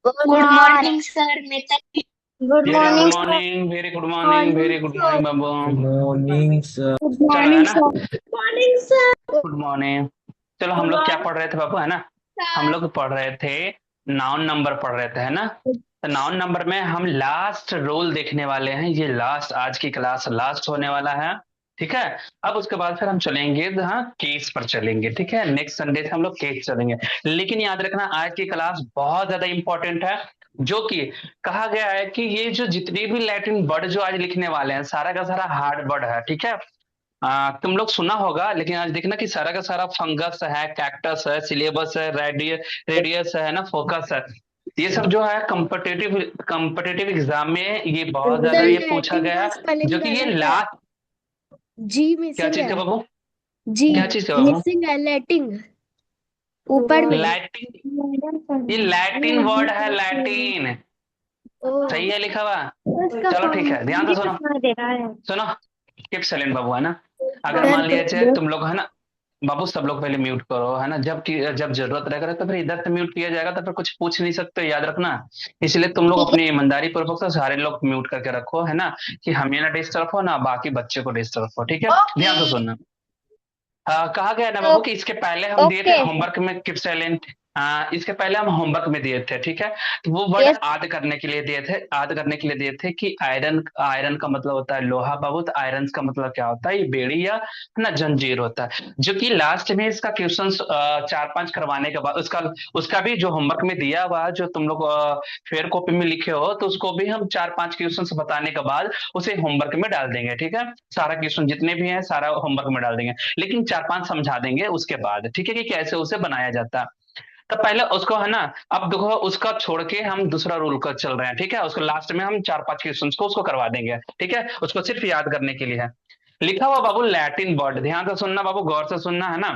Good हाँ। Morning sir. मैं तक good very good morning sir. Morning, very good morning, morning very good sir. Morning बाबू। Morning sir. Good चलो है morning ना। Sir. Good morning sir. Good morning. चलो हम गुड लोग क्या मॉर्निंग पढ़ रहे थे बाबू, है ना। हम सर। लोग पढ़ रहे थे, नाउन नंबर पढ़ रहे थे, है ना। तो नाउन नंबर में हम लास्ट रोल देखने वाले हैं। ये लास्ट, आज की क्लास लास्ट होने वाला है। ठीक है। अब उसके बाद फिर हम चलेंगे, हाँ, केस पर चलेंगे। ठीक है, नेक्स्ट संडे से हम लोग केस चलेंगे। लेकिन याद रखना, आज की क्लास बहुत ज्यादा इंपॉर्टेंट है। जो कि कहा गया है कि ये जो जितने भी लैटिन वर्ड जो आज लिखने वाले हैं, सारा का सारा हार्ड वर्ड है। ठीक है। तुम लोग सुना होगा, लेकिन आज देखना कि सारा का सारा फंगस है, कैक्टस है, सिलेबस है, रेडियस है ना, फोकस है। ये सब जो है कम्पिटेटिव कम्पिटेटिव एग्जाम में ये बहुत ज्यादा सर ये पूछा लैटिन गया का है। जो स्पेलिंग कि ये गलत है। लास्ट। जी क्या मिसिंग चीज है। का बाबू? जी क्या चीज का बाबू? मिसिंग है लैटिन ऊपर में। लैटिन। ये लैटिन वर्ड है, लैटिन। ओ। सही है लिखा हुआ। उसका चलो ठीक फॉर्म है, ध्यान से मुझे तो सुनो। सुना दे रहा है। सुनो, कीप साइलेंट बाबू, है ना। अगर सर मान लिया जाए तुम लोग, है ना। बाबू सब लोग पहले म्यूट करो, है ना। जब जरूरत रहेगा तो फिर इधर से म्यूट किया जाएगा, तो फिर कुछ पूछ नहीं सकते, याद रखना। इसलिए तुम लोग अपनी ईमानदारी पूर्वक से सारे लोग म्यूट करके रखो, है ना। कि हमें ना डिस्टर्ब हो, ना बाकी बच्चे को डिस्टर्ब हो। ठीक है, ओके। ध्यान से सुनना। कहा गया ना बाबू कि इसके पहले हम दिए थे ओके। होमवर्क में, कीप साइलेंट। इसके पहले हम होमवर्क में दिए थे। ठीक है। तो वो वर्ड यस। याद करने के लिए दिए थे, याद करने के लिए दिए थे कि आयरन, आयरन का मतलब होता है लोहा बाबू। तो आयरन का मतलब क्या होता है? ये बेड़ी या, है ना, जंजीर होता है। जो कि लास्ट में इसका क्वेश्चन 4-5 करवाने के बाद उसका उसका भी जो होमवर्क में दिया हुआ है, जो तुम लोग फेयर कॉपी में लिखे हो, तो उसको भी हम 4-5 क्वेश्चन बताने के बाद उसे होमवर्क में डाल देंगे। ठीक है। सारा क्वेश्चन जितने भी हैं सारा होमवर्क में डाल देंगे। लेकिन 4-5 समझा देंगे उसके बाद, ठीक है, कि कैसे उसे बनाया जाता है। तो पहले उसको, है ना। अब देखो, उसका छोड़ के हम दूसरा रूल कर चल रहे हैं। ठीक है, उसको लास्ट में हम 4-5 क्वेश्चन को उसको करवा देंगे। ठीक है, उसको सिर्फ याद करने के लिए है। लिखा हुआ बाबू लैटिन वर्ड, ध्यान से सुनना बाबू, गौर से सुनना, है ना।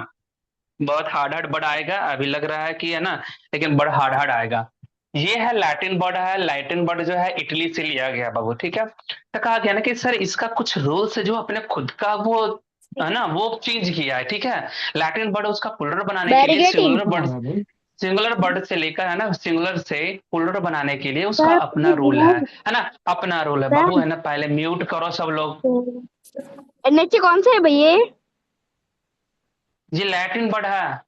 बहुत हार्ड हार्ड वर्ड आएगा, अभी लग रहा है कि, है ना, लेकिन बड़ा हार्ड हार्ड आएगा। ये है लैटिन वर्ड, है लैटिन वर्ड जो है इटली से लिया गया बाबू। ठीक है। तो कहा गया ना कि सर इसका कुछ रूल्स है जो अपने खुद का वो, है ना, वो चेंज किया है। ठीक है। लैटिन वर्ड उसका प्लुरल बनाने के लिए barricading. Singular word, singular word से लेकर, है ना, सिंगुलर से प्लुरल बनाने के लिए उसका सर अपना रूल है ना। अपना रूल है बाबू, सर। है ना। पहले म्यूट करो सब लोग। नीचे कौन सा है भैया? ये लैटिन वर्ड है।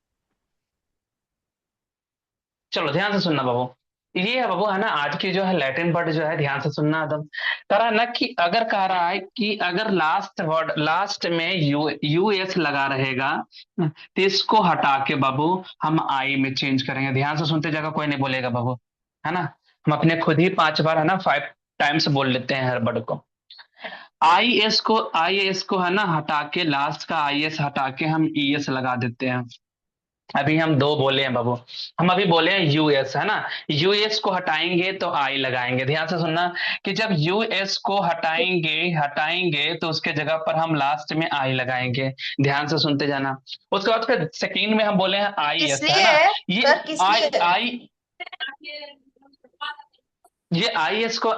चलो ध्यान से सुनना बाबू। ये है बाबू, है ना, आज की जो है लैटिन वर्ड जो है, ध्यान से सुनना एकदम। कह रहा है ना कि अगर कह रहा है कि अगर लास्ट वर्ड, लास्ट में यूएस लगा रहेगा, तो इसको हटा के बाबू हम आई में चेंज करेंगे। ध्यान से सुनते जगह कोई नहीं बोलेगा बाबू, है ना। हम अपने खुद ही 5 बार, है ना, 5 टाइम्स बोल लेते हैं हर वर्ड को। आई एस को है ना हटा के, लास्ट का आई एस हटा के हम ई एस लगा देते हैं। अभी हम दो बोले हैं बाबू। हम अभी बोले हैं यूएस, है ना। यूएस को हटाएंगे तो आई लगाएंगे। ध्यान से सुनना कि जब यूएस को हटाएंगे हटाएंगे तो उसके जगह पर हम लास्ट में आई लगाएंगे। ध्यान से सुनते जाना। उसके बाद फिर सेकंड में हम बोले हैं आई किस एस, है लिए ना। है ये सर, किस आई लिए? आई ये आई एस को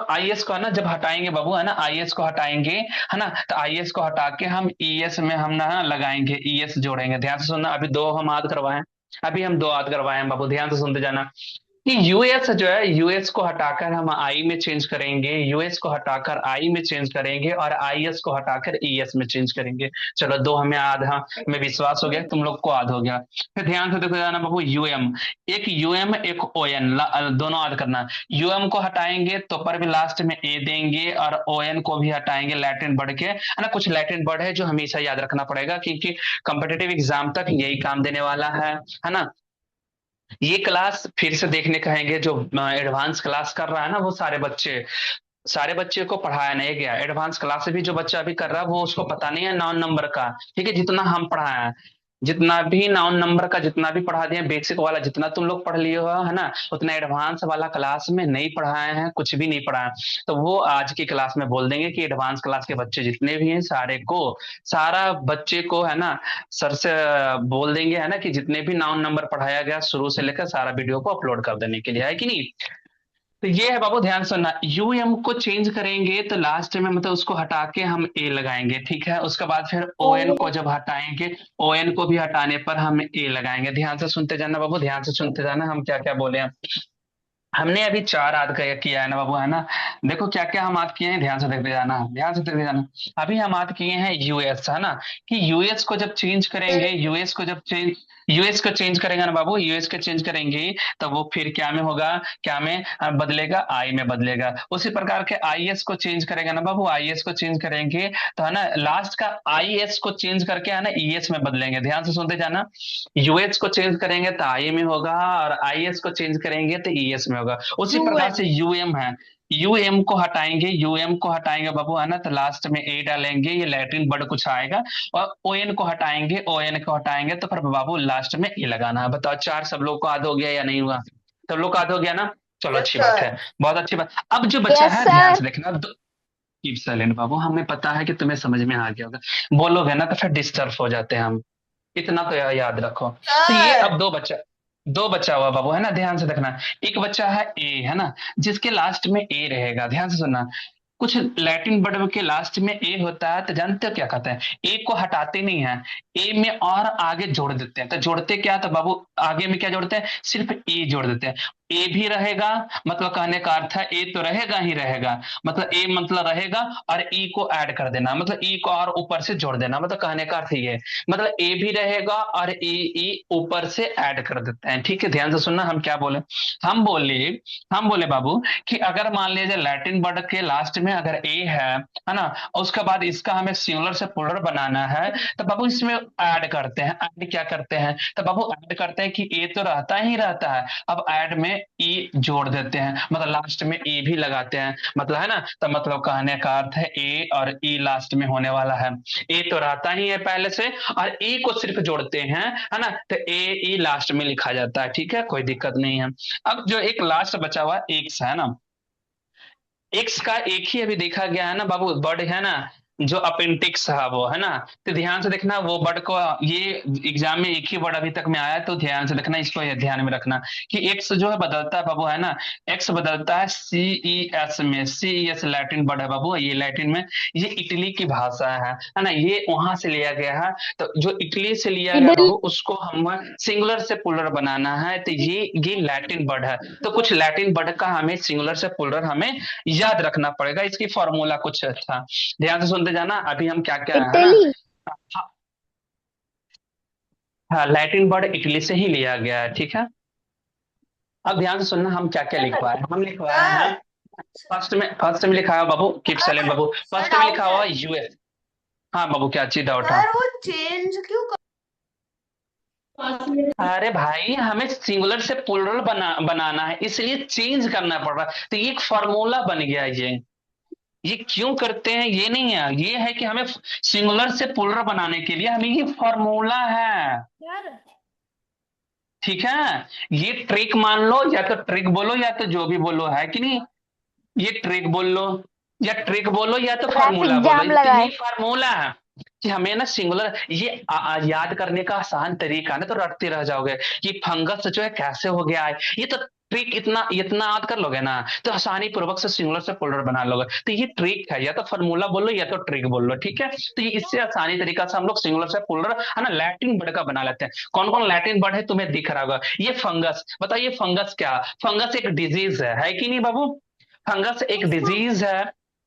है ना जब हटाएंगे बाबू, है ना, आई एस को हटाएंगे, है ना। तो आई एस को हटा के हम ई एस में हम ना लगाएंगे, ई एस जोड़ेंगे। ध्यान से सुनना, अभी दो हम याद करवाएं। अभी हम दो याद करवाए हैं बाबू, ध्यान से सुनते जाना। कि यूएस जो है, यूएस को हटाकर हम आई में चेंज करेंगे, यूएस को हटाकर आई में चेंज करेंगे, और आईएस को हटाकर ईएस में चेंज करेंगे। चलो दो हमें याद, हाँ, हमें विश्वास हो गया, तुम लोग को याद हो गया। फिर ध्यान से देखो जाना बाबू, यूएम, एक यूएम एक ओएन, दोनों याद करना। यूएम को हटाएंगे तो पर भी लास्ट में ए देंगे, और ओएन को भी हटाएंगे, लैटिन वर्ड के, है ना। कुछ लैटिन वर्ड है जो हमेशा याद रखना पड़ेगा, क्योंकि कंपिटेटिव एग्जाम तक यही काम देने वाला है ना। ये क्लास फिर से देखने कहेंगे, जो एडवांस क्लास कर रहा है ना, वो सारे बच्चे को पढ़ाया नहीं गया। एडवांस क्लास से भी जो बच्चा अभी कर रहा है, वो उसको पता नहीं है नाउन नंबर का। ठीक है, जितना हम पढ़ाए हैं, जितना भी नाउन नंबर का जितना भी पढ़ा दिया, बेसिक वाला जितना तुम लोग पढ़ लिए हो, है ना, उतना एडवांस वाला क्लास में नहीं पढ़ाए हैं, कुछ भी नहीं पढ़ाया। तो वो आज की क्लास में बोल देंगे कि एडवांस क्लास के बच्चे जितने भी हैं सारे को, सारा बच्चे को, है ना, सर से बोल देंगे, है ना, कि जितने भी नाउन नंबर पढ़ाया गया शुरू से लेकर सारा वीडियो को अपलोड कर देने के लिए, है कि नहीं। तो ये है बाबू, ध्यान सुनना। यूएम को चेंज करेंगे तो लास्ट में मतलब उसको हटा के हम ए लगाएंगे। ठीक है, उसके बाद फिर ओएन को जब हटाएंगे, ओएन को भी हटाने पर हम ए लगाएंगे। ध्यान से सुनते जाना बाबू, ध्यान से सुनते जाना, हम क्या क्या बोले हैं। हमने अभी 4 याद किया है ना बाबू, है ना। देखो क्या क्या हम याद किए हैं, ध्यान से देखते जाना, ध्यान से देखते जाना। अभी हम याद किए हैं यूएस, है ना। कि यूएस को जब चेंज करेंगे, यूएस को चेंज करेंगे ना बाबू, यूएस को चेंज करेंगे तो वो फिर क्या में होगा, क्या में बदलेगा, आई में बदलेगा। उसी प्रकार के आईएस को चेंज करेंगे ना बाबू, आईएस को चेंज करेंगे तो है ना लास्ट का आईएस को चेंज करके है ना ईएस में बदलेंगे। ध्यान से सुनते जाना, यूएस को चेंज करेंगे तो आई में होगा, और आईएस को चेंज करेंगे तो ईएस में होगा। उसी प्रकार से यूएम है, यूएम को हटाएंगे बाबू, है ना, तो लास्ट में ए डालेंगे, ये लैटिन वर्ड कुछ आएगा। और ओएन को हटाएंगे, तो फिर बाबू लास्ट में ए लगाना है। बताओ, 4 सब लोग को याद हो गया या नहीं हुआ? सब लोग को याद हो गया ना? चलो यस अच्छी बात सर। है, बहुत अच्छी बात। अब जो बच्चा यस है ध्यान सर। से देखना, कीप साइलेंट बाबू, हमें पता है कि तुम्हें समझ में आ गया होगा। बोलोगे ना तो फिर डिस्टर्ब हो जाते हैं हम, इतना तो याद रखो। तो ये सर अब दो बच्चा हुआ बाबू, है ना, ध्यान से देखना। एक बच्चा है ए, है ना, जिसके लास्ट में ए रहेगा। ध्यान से सुनना, कुछ लैटिन वर्ड के लास्ट में ए होता है तो जानते हो क्या कहते हैं? ए को हटाते नहीं है, ए में और आगे जोड़ देते हैं। तो जोड़ते क्या, तो बाबू आगे में क्या जोड़ते हैं? सिर्फ ए जोड़ देते हैं। ए भी रहेगा, मतलब कहने का अर्थ है ए तो रहेगा ही रहेगा, मतलब ए मतलब रहेगा, और ई को ऐड कर देना, मतलब ई को और ऊपर से जोड़ देना, मतलब कहने का अर्थ ये है। मतलब ए भी रहेगा और ए ई ऊपर से ऐड कर देते हैं। ठीक है, ध्यान से सुनना, हम क्या बोले। हम बोले हम बोले बाबू कि अगर मान लीजिए लैटिन वर्ड के लास्ट में अगर ए है ना, और उसके बाद इसका हमें सिंगुलर से प्लूरल बनाना है, तो बाबू इसमें ऐड करते हैं। ऐड क्या करते हैं, तो बाबू ऐड करते हैं कि ए तो रहता ही रहता है, अब ऐड में ई जोड़ देते हैं, मतलब लास्ट में ए भी लगाते हैं, मतलब है ना। तो मतलब कहने का अर्थ है ए और ई लास्ट में होने वाला है। ए तो रहता ही है पहले से, और ई को सिर्फ जोड़ते हैं, है ना, तो ए ई लास्ट में लिखा जाता है। ठीक है, कोई दिक्कत नहीं है। अब जो एक लास्ट बचा हुआ एक्स है ना, एक्स का एक ही अभी देखा गया है ना बाबू, वर्ड है ना, जो अपेंडिक्स है वो, है ना। तो ध्यान से देखना वो वर्ड को, ये एग्जाम में एक ही वर्ड अभी तक में आया, तो ध्यान से देखना, इसको ये ध्यान में रखना कि एक्स जो है बदलता है बाबू, है ना। एक्स बदलता है सी ई एस में, सी ई एस लैटिन वर्ड है बाबू, ये लैटिन में, ये इटली की भाषा है ना, ये वहां से लिया गया है। तो जो इटली से लिया गया इडली। बाबू, उसको हम सिंगुलर से पुलर बनाना है, तो ये लैटिन वर्ड है। तो कुछ लैटिन वर्ड का हमें सिंगुलर से पुलर हमें याद रखना पड़ेगा, इसकी फॉर्मूला कुछ था। ध्यान से सुनते जाना, अभी हम क्या क्या है ना। इटली। हाँ, लैटिन वर्ड इटली से ही लिया गया है, ठीक है। अब ध्यान से सुनना, हम क्या क्या लिखवाए हैं। हम लिखवाए हैं, सर फर्स्ट में लिखा हुआ बाबू, कीप साइलेंट बाबू, सर फर्स्ट में लिखा डाउट हुआ है। यूएस। हाँ बाबू, क्या चीज डाउट है? सर वो चेंज क्यों अरे भाई, हमें सिंगुलर से प्लूरल बनाना है, इसलिए चेंज करना पड़ रहा है। तो ये एक फॉर्मूला बन गया ये क्यों करते हैं ये नहीं है, ये है कि हमें सिंगुलर से प्लूरल बनाने के लिए हमें ये फॉर्मूला है। यार? ठीक है, ये ट्रिक मान लो, या तो ट्रिक बोलो या तो जो भी बोलो, है कि नहीं। ये ट्रिक बोल लो, या ट्रिक बोलो, या तो फार्मूला ट्रैफिक बोलो, जाम तो लगा ये है। फार्मूला है कि हमें ना सिंगुलर, ये याद करने का आसान तरीका है ना, तो रटते रह जाओगे। ये फंगस जो है कैसे हो गया है, ये तो ट्रिक, इतना इतना याद कर लोगे ना, तो आसानी पूर्वक से सिंगुलर से प्लूरल बना लोगे। तो ये ट्रिक है, या तो फार्मूला बोलो या तो ट्रिक बोल लो, ठीक है। तो ये इससे आसानी तरीका से हम लोग सिंगुलर से प्लूरल, है ना, लैटिन वर्ड का बना लेते हैं। कौन कौन लैटिन वर्ड है तुम्हें दिख रहा होगा? ये फंगस, बताइए फंगस क्या? फंगस एक डिजीज है कि नहीं बाबू? फंगस एक डिजीज है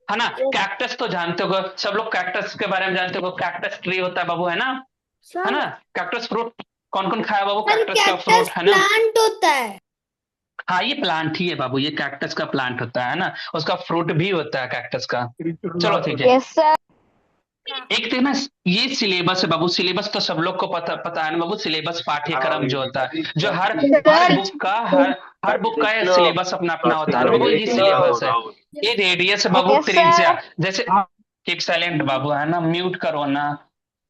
ना। कैक्टस तो जानते हो, सब लोग कैक्टस के बारे में जानते हो, कैक्टस ट्री होता है बाबू, है सर ना। कैक्टस फ्रूट कौन कौन खाया बाबू? सर कैक्टस का कैक्टस फ्रूट, है ना। प्लांट होता है। हाँ, ये प्लांट ही है बाबू, ये कैक्टस का प्लांट होता है ना, उसका फ्रूट भी होता है कैक्टस का। चलो ठीक है। Yes sir. एक तो ना, ये सिलेबस है बाबू, सिलेबस तो सब लोग को पता पता है ना बाबू, सिलेबस पाठ्यक्रम जो होता है, जो हर हर सर बुक का हर बुक का ये सिलेबस अपना अपना होता है ना बाबू, ये सिलेबस है। ये रेडियस है बाबू, यस त्रिज्या, सर। जैसे कीप साइलेंट बाबू, है ना, म्यूट करो ना।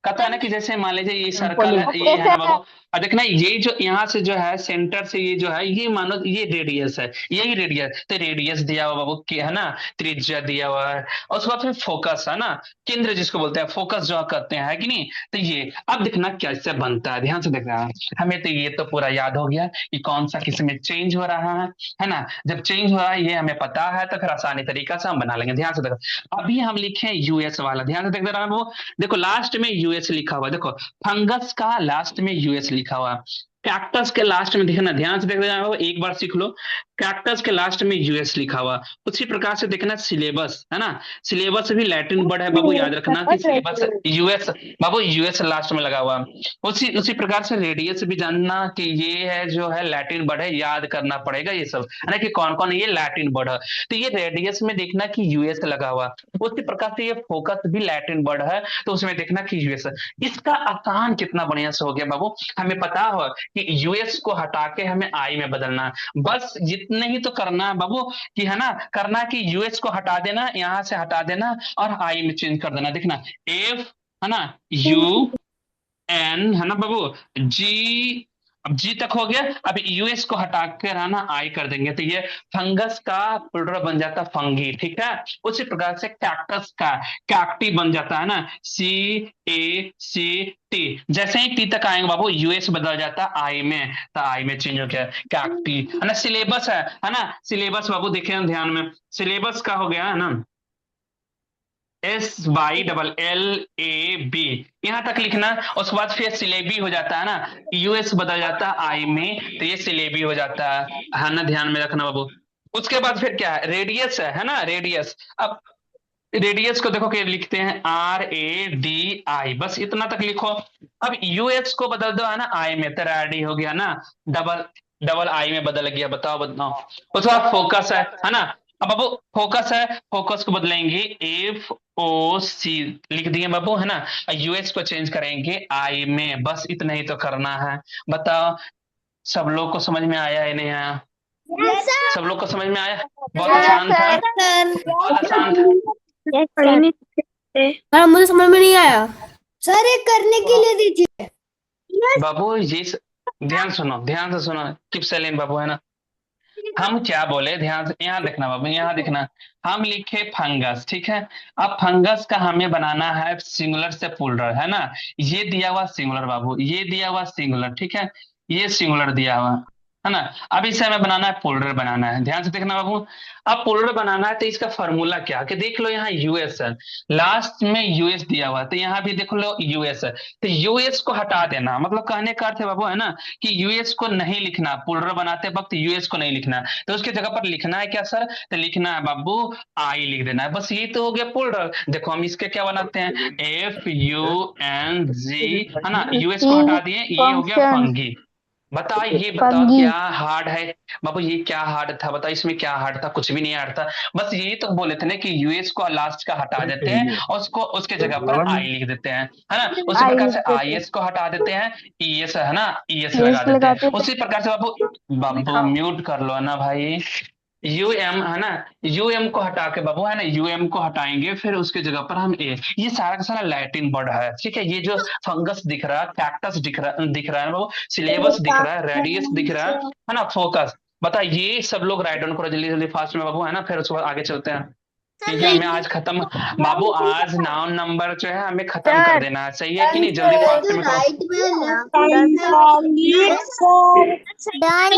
कहता है ना कि जैसे मान लीजिए ये सर्कल है, ये ओके है ना सर। बाबू, और देखना ये जो यहाँ से जो है सेंटर से, ये जो है, ये मानो ये रेडियस है, यही रेडियस, तो रेडियस दिया हुआ बाबू है ना, त्रिज्या दिया हुआ है, और उसके बाद फिर फोकस है ना, केंद्र जिसको बोलते हैं, फोकस जो करते हैं, है कि नहीं। तो ये अब देखना कैसे बनता है, ध्यान से देखना। हमें तो ये तो पूरा याद हो गया कि कौन सा किस में चेंज हो रहा है ना। जब चेंज हो रहा है ये हमें पता है, तो फिर आसानी तरीका से हम बना लेंगे। ध्यान से देखो, अभी हम लिखे यूएस वाला, ध्यान से देखते रहो। देखो लास्ट में यूएस लिखा हुआ, देखो फंगस का लास्ट में यूएस लिखा हुआ, कैक्टस के लास्ट में देखना, ध्यान से देखना, एक बार सीख लो। कैक्टस के लास्ट में यूएस लिखा हुआ। उसी प्रकार से देखना सिलेबस, है ना, सिलेबस भी लैटिन वर्ड है बाबू, याद रखना कि सिलेबस यूएस, बाबू यूएस लास्ट में लगा हुआ। उसी उसी प्रकार से रेडियस भी जानना कि ये है जो है लैटिन वर्ड है, याद करना पड़ेगा ये सब, है ना, कि कौन कौन ये लैटिन वर्ड है। तो ये रेडियस में देखना कि यूएस लगा हुआ। उसी प्रकार से ये फोकस भी लैटिन वर्ड है, तो उसमें देखना कि यूएस। इसका आसान कितना बढ़िया से हो गया बाबू, हमें पता हो कि यूएस को हटा के हमें आई में बदलना है, बस जितने ही तो करना है बाबू, कि है ना, करना कि यूएस को हटा देना, यहां से हटा देना और आई में चेंज कर देना। देखना एफ, है ना, यू एन, है ना बाबू, जी, अब जी तक हो गया। अब यूएस को हटा कर है ना आई कर देंगे, तो ये फंगस का प्लूरल बन जाता फंगी, ठीक है। उसी प्रकार से कैक्टस का कैक्टी बन जाता है ना, CACT। जैसे ही टी तक आएंगे बाबू यूएस बदल जाता आई में, तो आई में चेंज हो गया कैक्टी, है ना। सिलेबस है ना, सिलेबस बाबू देखे हम ध्यान में, सिलेबस का हो गया है ना, SYLLAB, यहां तक लिखना। उसके बाद फिर सिलेबी हो जाता है ना, यूएस बदल जाता है आई में, तो ये सिलेबी हो जाता है ना, ध्यान में रखना बाबू। उसके बाद फिर क्या है, रेडियस है ना, रेडियस। अब रेडियस को देखो कि लिखते हैं RADI, बस इतना तक लिखो। अब यूएस को बदल दो है ना आई में, तो रेडी हो गया ना, डबल डबल आई में बदल गया, बताओ बताओ। उसके बाद फोकस है ना। अब बाबू फोकस है, फोकस को बदलेंगे FOC लिख दिए बाबू, है ना। यूएस को चेंज करेंगे आई में, बस इतना ही तो करना है। बताओ सब लोग को समझ में आया या नहीं आया? Yes sir. सब लोग को समझ में आया? बहुत यस आसान था, सर। बहुत आसान था। Yes sir. सर मुझे समझ में नहीं आया। सर एक करने के लिए दीजिए। बाबू ध्यान सुनो, ध्यान से सुनो, कीप साइलेंट बाबू, है ना। हम क्या बोले, ध्यान से यहाँ देखना बाबू, यहाँ देखना। हम लिखे फंगस, ठीक है। अब फंगस का हमें बनाना है सिंगुलर से प्लूरल, है ना। ये दिया हुआ सिंगुलर बाबू, ये दिया हुआ सिंगुलर, ठीक है, ये सिंगुलर दिया हुआ, है ना। अब इसे हमें बनाना है प्लूरल बनाना है, ध्यान से देखना बाबू। अब प्लूरल बनाना है तो इसका फॉर्मूला क्या, कि देख लो यहाँ यूएस है, लास्ट में यूएस दिया हुआ है, तो यहाँ भी देख लो यूएस है, तो यूएस को हटा देना, मतलब कहने का अर्थ है बाबू, है ना, कि यूएस को नहीं लिखना, प्लूरल बनाते वक्त यूएस को नहीं लिखना, तो उसकी जगह पर लिखना है क्या सर, तो लिखना है बाबू आई लिख देना है, बस ये तो हो गया प्लूरल। देखो हम इसके क्या बनाते हैं, FUNG, है ना, यूएस को हटा दिए, ये हो गया फंगी। बताओ, ये बताओ फंगी। क्या हार्ड है बाबू, ये क्या हार्ड था, बताओ इसमें क्या हार्ड था, कुछ भी नहीं हार्ड था। बस यही तो बोले थे ना कि यूएस को लास्ट का हटा देते हैं और उसको उसके जगह पर आई लिख देते हैं, है ना। उसी आई प्रकार लिख से देते IS को हटा देते हैं, ES, है ना, ES हैं। लगा यस देते लगाते हैं। उसी प्रकार से बाबू, बाबू म्यूट कर लो ना भाई। UM, है ना, UM को हटा के बाबू, है ना, UM को हटाएंगे, फिर उसके जगह पर हम ए, ये सारा का सारा लैटिन वर्ड है, ठीक है। ये जो फंगस दिख रहा है, कैक्टस दिख रहा है बाबू, सिलेबस दिख रहा है, रेडियस दिख रहा है ना, फोकस, बता, ये सब लोग राइट डाउन करो जल्दी जल्दी फास्ट में बाबू, है ना, फिर उसके बाद आगे चलते हैं, क्योंकि हमें आज खत्म, बाबू आज नाउन नंबर जो है हमें खत्म कर सर। देना है, सही है कि नहीं, जल्दी फास्ट में करो। राइट में डन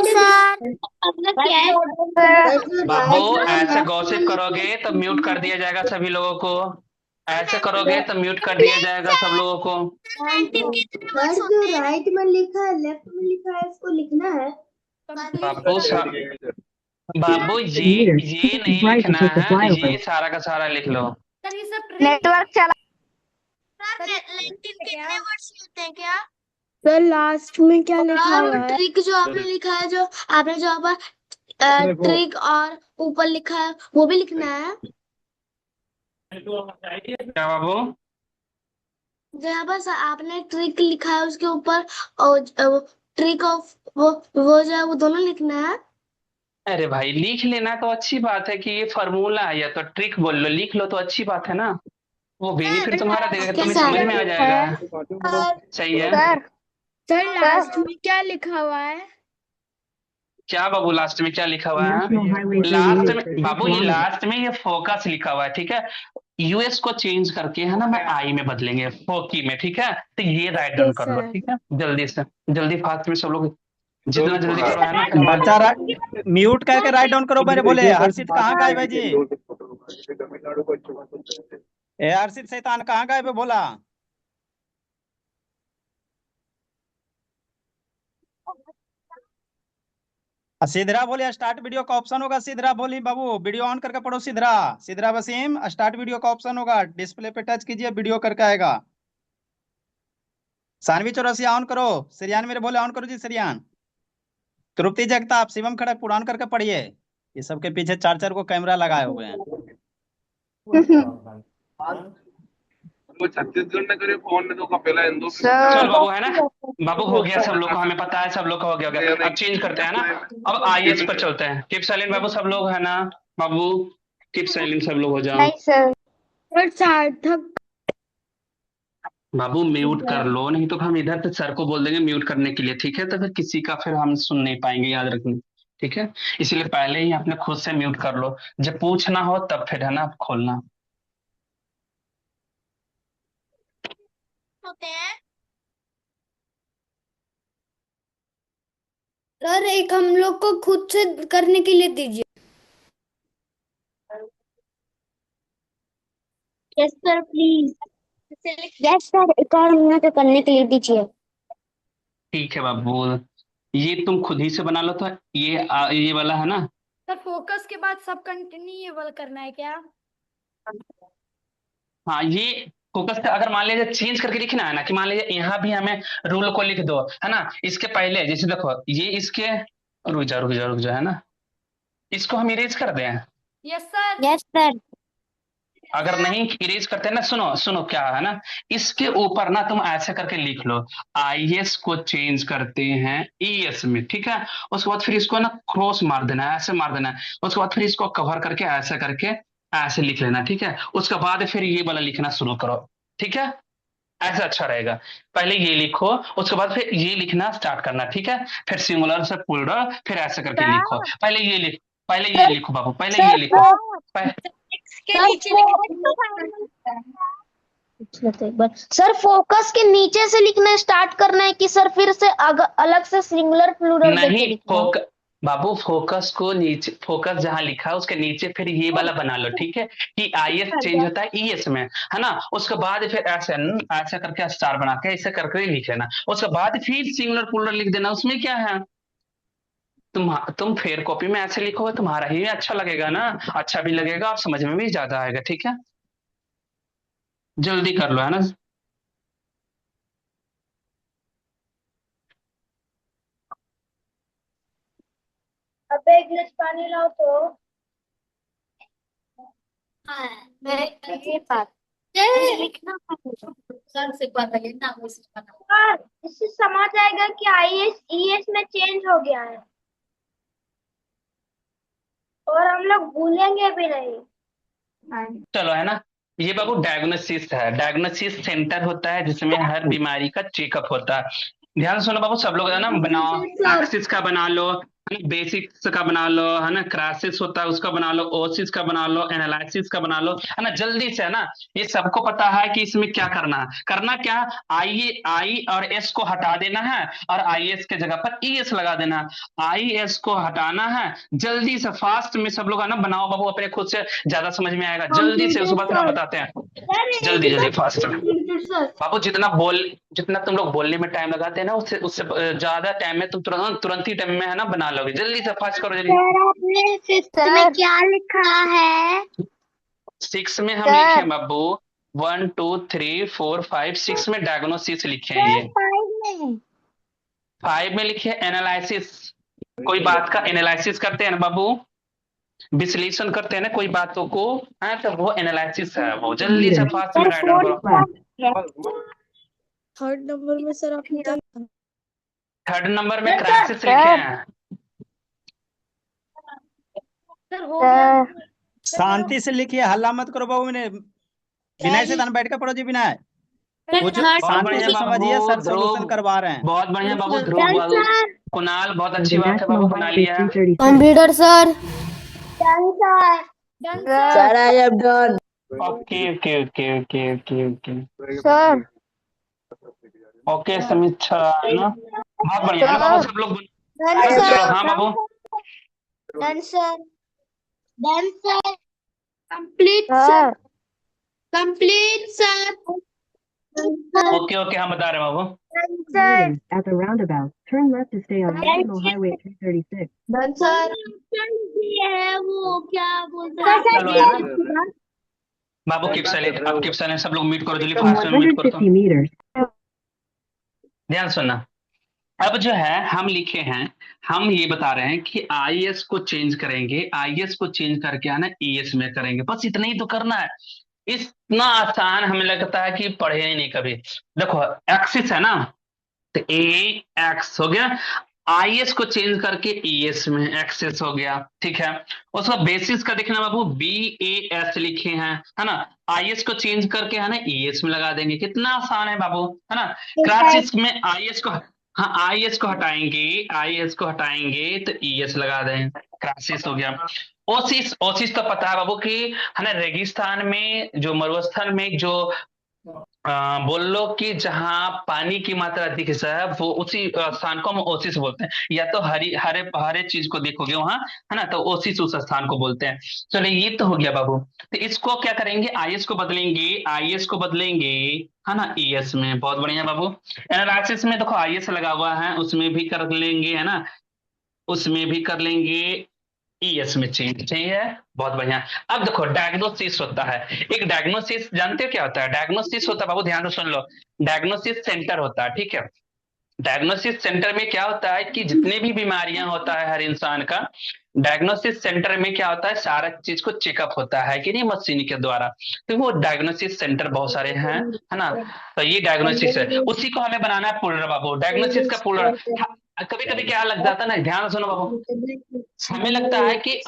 सर। बाबू ऐसे गॉसिप करोगे तो म्यूट कर दिया जाएगा सभी लोगों को, ऐसे करोगे तो म्यूट कर दिया जाएगा सब लोगों को। सर जो राइट में लिखा है लेफ्ट में लिखा है इसको लिखना है। बाबू बाबू ये नहीं लिखना है, ये सारा का सारा लिख लो। सर ये सब नेटवर्क चला। क्या? वर्ड्स मिलते हैं क्या? सर लास्ट में क्या लिखा हुआ है? ट्रिक जो आपने लिखा है, जो आपने जो आप ट्रिक और ऊपर लिखा है वो भी लिखना है। क्या बाबू, जो यहाँ पर आपने ट्रिक लिखा है उसके ऊपर और ट्रिक ऑफ वो जो है वो दोनों लिखना है। अरे भाई लिख लेना तो अच्छी बात है, कि ये फॉर्मूला है या तो ट्रिक बोल लो, लिख लो तो अच्छी बात है ना, वो बेनिफिट तुम्हारा देगा, तुम्हें कैसा समझ में आ जाएगा। सही है। सर सर लास्ट में क्या लिखा हुआ है? क्या बाबू लास्ट में क्या लिखा हुआ है, लास्ट में बाबू, ये लास्ट में ये फोकस लिखा हुआ है, ठीक है। यूएस को चेंज करके है ना मैं आई में बदलेंगे, फोकी में, ठीक है। तो ये राइट डाउन यस कर लो, सर। ठीक है, जल्दी से, जल्दी फास्ट में सब लोग, जितना जल्दी करो है ना, फिर हम आगे बच्चा म्यूट करके राइट डाउन करो, मेरे बोले हर्षित कहाँ गायब है जी? ए हर्षित शैतान कहाँ गायब है बोला? सिधरा बोले स्टार्ट वीडियो का ऑप्शन होगा, सिधरा बोली बाबू, वीडियो ऑन करके पढ़ो। सिधरा सिधरा वसीम, स्टार्ट वीडियो का ऑप्शन होगा, डिस्प्ले पे टच कीजिए, वीडियो करके आएगा। सानवी चौरसिया ऑन करो। श्रियान मेरे बोले ऑन करो जी, श्रियान। तृप्ति जगताप, शिवम खड़गपुर ऑन करके पढ़िए। ये सबके पीछे चार चार को कैमरा लगाए हुए हैं। वो छत्तीसगढ़ ने करे फोन ने तो कपेला इंदो चल बाबू, है ना बाबू, हो गया सब लोग को, हमें पता है सब लोग का हो गया होगा। अब चेंज करते हैं ना, अब आईएएस पर चलते हैं। कीप साइलेंट बाबू, सब लोग है ना बाबू, कीप साइलेंट सब लोग हो जाओ। सर सार्थक बाबू म्यूट कर लो, नहीं तो हम इधर से सर को बोल देंगे म्यूट करने के लिए, ठीक है? तो फिर किसी का फिर हम सुन नहीं पाएंगे, याद रखना, ठीक है? इसलिए पहले ही अपने खुद से म्यूट कर लो, जब पूछना हो तब फिर है ना खोलना। होते हैं। सर एक हम लोग को खुद से करने के लिए दीजिए। Yes sir please. Yes sir, एक और मिनट करने के लिए दीजिए। ठीक है बाबू, ये तुम खुद ही से बना लो। तो ये वाला है ना, सर फोकस के बाद सब कंटिन्यू ये वाला करना है क्या? हाँ ये फोकस का अगर मान लीजिए चेंज करके लिखना है ना, कि मान लीजिए यहाँ भी हमें रूल को लिख दो, है ना? इसके पहले जैसे देखो ये इसके, रुक जा है ना, इसको हम इरेज कर दें। Yes sir. Yes sir. अगर नहीं इरेज करते ना, सुनो सुनो क्या है ना, इसके ऊपर ना तुम ऐसे करके लिख लो, आईएस को चेंज करते हैं ईएस में, ठीक है? उसके बाद फिर इसको ना क्रॉस मार देना है, ऐसे मार देना है। उसके बाद फिर इसको कवर करके ऐसे करके ऐसे लिख लेना, ठीक है? उसके बाद फिर ये वाला लिखना शुरू करो, ठीक है? ऐसा अच्छा रहेगा। पहले ये लिखो, उसके बाद फिर ये लिखना स्टार्ट करना, ठीक है? फिर सिंगुलर से प्लूरल, फिर ऐसे करके लिखो। पहले ये लिखो बाबू, पहले ये लिखो। सर फोकस के नीचे से लिखना स्टार्ट करना है कि सर फिर से अलग से सिंगुलर प्लूरल देके नहीं लिखना है? बाबू, फोकस को नीचे, फोकस जहां लिखा है उसके नीचे फिर ये वाला बना लो, ठीक है? कि आईएस चेंज होता है ईएस में, है ना? उसके बाद फिर ऐसे ऐसे करके स्टार बना के ऐसे करके ही लिख लेना। उसके बाद फिर सिंगुलर प्लूरल लिख देना। उसमें क्या है, तुम फेयर कॉपी में ऐसे लिखोगे तुम्हारा ही अच्छा लगेगा ना, अच्छा भी लगेगा और समझ में भी ज्यादा आएगा, ठीक है? जल्दी कर लो, है ना? अबे एक गिलास पानी लाओ तो। ये बात लिखना सर से पता है ना, मुझसे पता। सर इससे समझ आएगा कि आईएस ईएस में चेंज हो गया है और हम लोग भूलेंगे भी नहीं। चलो, है ना? ये बाबू डायग्नोसिस है, डायग्नोसिस सेंटर होता है जिसमें हर बीमारी का चेकअप होता है। ध्यान से सुनो बाबू, सब लोग है ना, बनाओ। एक्सिस का बना लो, बेसिक्स का बना लो, है ना? क्राइसिस होता है उसका बना लो, ओसिस का बना लो, एनालिसिस का बना लो, है ना? जल्दी से, है ना? ये सबको पता है कि इसमें क्या करना है। करना क्या, आई और एस को हटा देना है और आई एस के जगह पर ई एस लगा देना है। आई एस को हटाना है, जल्दी से फास्ट में सब लोग है ना बनाओ बाबू, अपने खुद से ज्यादा समझ में आएगा। जल्दी से, उसके बाद फिर हम बताते हैं। जल्दी जल्दी फास्ट बाबू, जितना तुम लोग बोलने में टाइम लगाते हैं ना, उससे उससे ज्यादा टाइम में तुम तुरंत ही टाइम में है ना बना लोगे। जल्दी से फास्ट करो जल्दी। आपने फिफ्थ में क्या लिखा है? 6 में हम लिखे हैं बाबू 1 2 3 4 5, 6 में डायग्नोसिस लिखे हैं। ये 5 में लिखे एनालिसिस, कोई बात का एनालिसिस करते हैं ना बाबू, विश्लेषण करते हैं ना कोई बातों को, है तो वो एनालिसिस है। वो जल्दी से फास्ट में राइट डाउन करो। थर्ड नंबर में सर आपने क्या लिखा? 3rd नंबर में क्राइसिस लिखे हैं। सर हो गया। शांति से लिखिए, हल्ला मत करो बाबू। मैंने विनय से बैठ के पढ़ो जी, विनय कुछ शांति से समझिए, सर सोल्यूशन करवा रहे हैं। बहुत बढ़िया बाबू, ध्रुव बाबू, कुणाल, बहुत अच्छी बात है बाबू, बना लिया है। Computer sir. Sir I am done. Okay okay okay okay okay okay sir okay समीक्षा, है ना? बहुत बढ़िया है बाबू, सब लोग चलो। हाँ बाबू, done sir. Done sir. Complete sir. Complete sir. Okay okay, हम बता रहे हैं बाबू। Sir At the roundabout, turn left to stay on National Highway 336. Done sir. है वो क्या बोलते हैं चलो है ना बाबू, कीप साइलेंट, अब कीप साइलेंट, सब लोग म्यूट करो जल्दी, From फास्ट में म्यूट करो। 150 meters. ध्यान सुनना, अब जो है हम लिखे हैं, हम ये बता रहे हैं कि आईएस को चेंज करेंगे, आईएस को चेंज करके है ना ईएस में करेंगे, बस इतना ही तो करना है। इतना आसान हमें लगता है कि पढ़े ही नहीं कभी। देखो एक्सिस है ना, तो ए एक्स हो गया, आईएस को चेंज करके ईएस में एक्सेस हो गया, ठीक है। उसका बेसिस का देखना बाबू, बी ए एस लिखे हैं, है ना, आईएस को चेंज करके है ना ईएस में लगा देंगे, कितना आसान है बाबू, है ना। क्लासिस में आईएस को, हाँ आईएस को हटाएंगे, आईएस को हटाएंगे तो ईएस लगा देंगे, क्रासिस हो गया। ओसिस, ओसिस तो पता है बाबू कि है ना रेगिस्तान में, जो मरुस्थल में जो बोल लो कि जहां पानी की मात्रा अधिक है, वो उसी स्थान को हम ओसिस बोलते हैं। या तो हरी हरे हरे चीज को देखोगे वहां, है ना, तो ओसिस उस स्थान को बोलते हैं। चलो ये तो हो गया बाबू। तो इसको क्या करेंगे, आईएस को बदलेंगे, आईएस को बदलेंगे है ना ईएस में। बहुत बढ़िया बाबू। एनालिसिस में देखो आईएस लगा हुआ है, उसमें भी कर लेंगे, है ना, उसमें भी कर लेंगे, ईएस में चेंज चाहिए। बहुत बढ़िया। अब देखो डायग्नोसिस होता है, एक डायग्नोसिस जानते हो क्या होता है? डायग्नोसिस होता है बाबू, ध्यान से सुन लो, डायग्नोसिस सेंटर होता है, ठीक है। डायग्नोसिस सेंटर में क्या होता है कि जितने भी बीमारियां होता है हर इंसान का, डायग्नोसिस सेंटर में क्या होता है, सारा चीज को चेकअप होता है कि नहीं मशीन के द्वारा। तो वो डायग्नोसिस सेंटर बहुत सारे हैं, है ना। तो ये डायग्नोसिस है, उसी को हमें बनाना है पुलर बाबू, डायग्नोसिस का पुलर। कभी कभी क्या लग जाता है ना, ध्यान से सुनो बाबू, हमें लगता है कि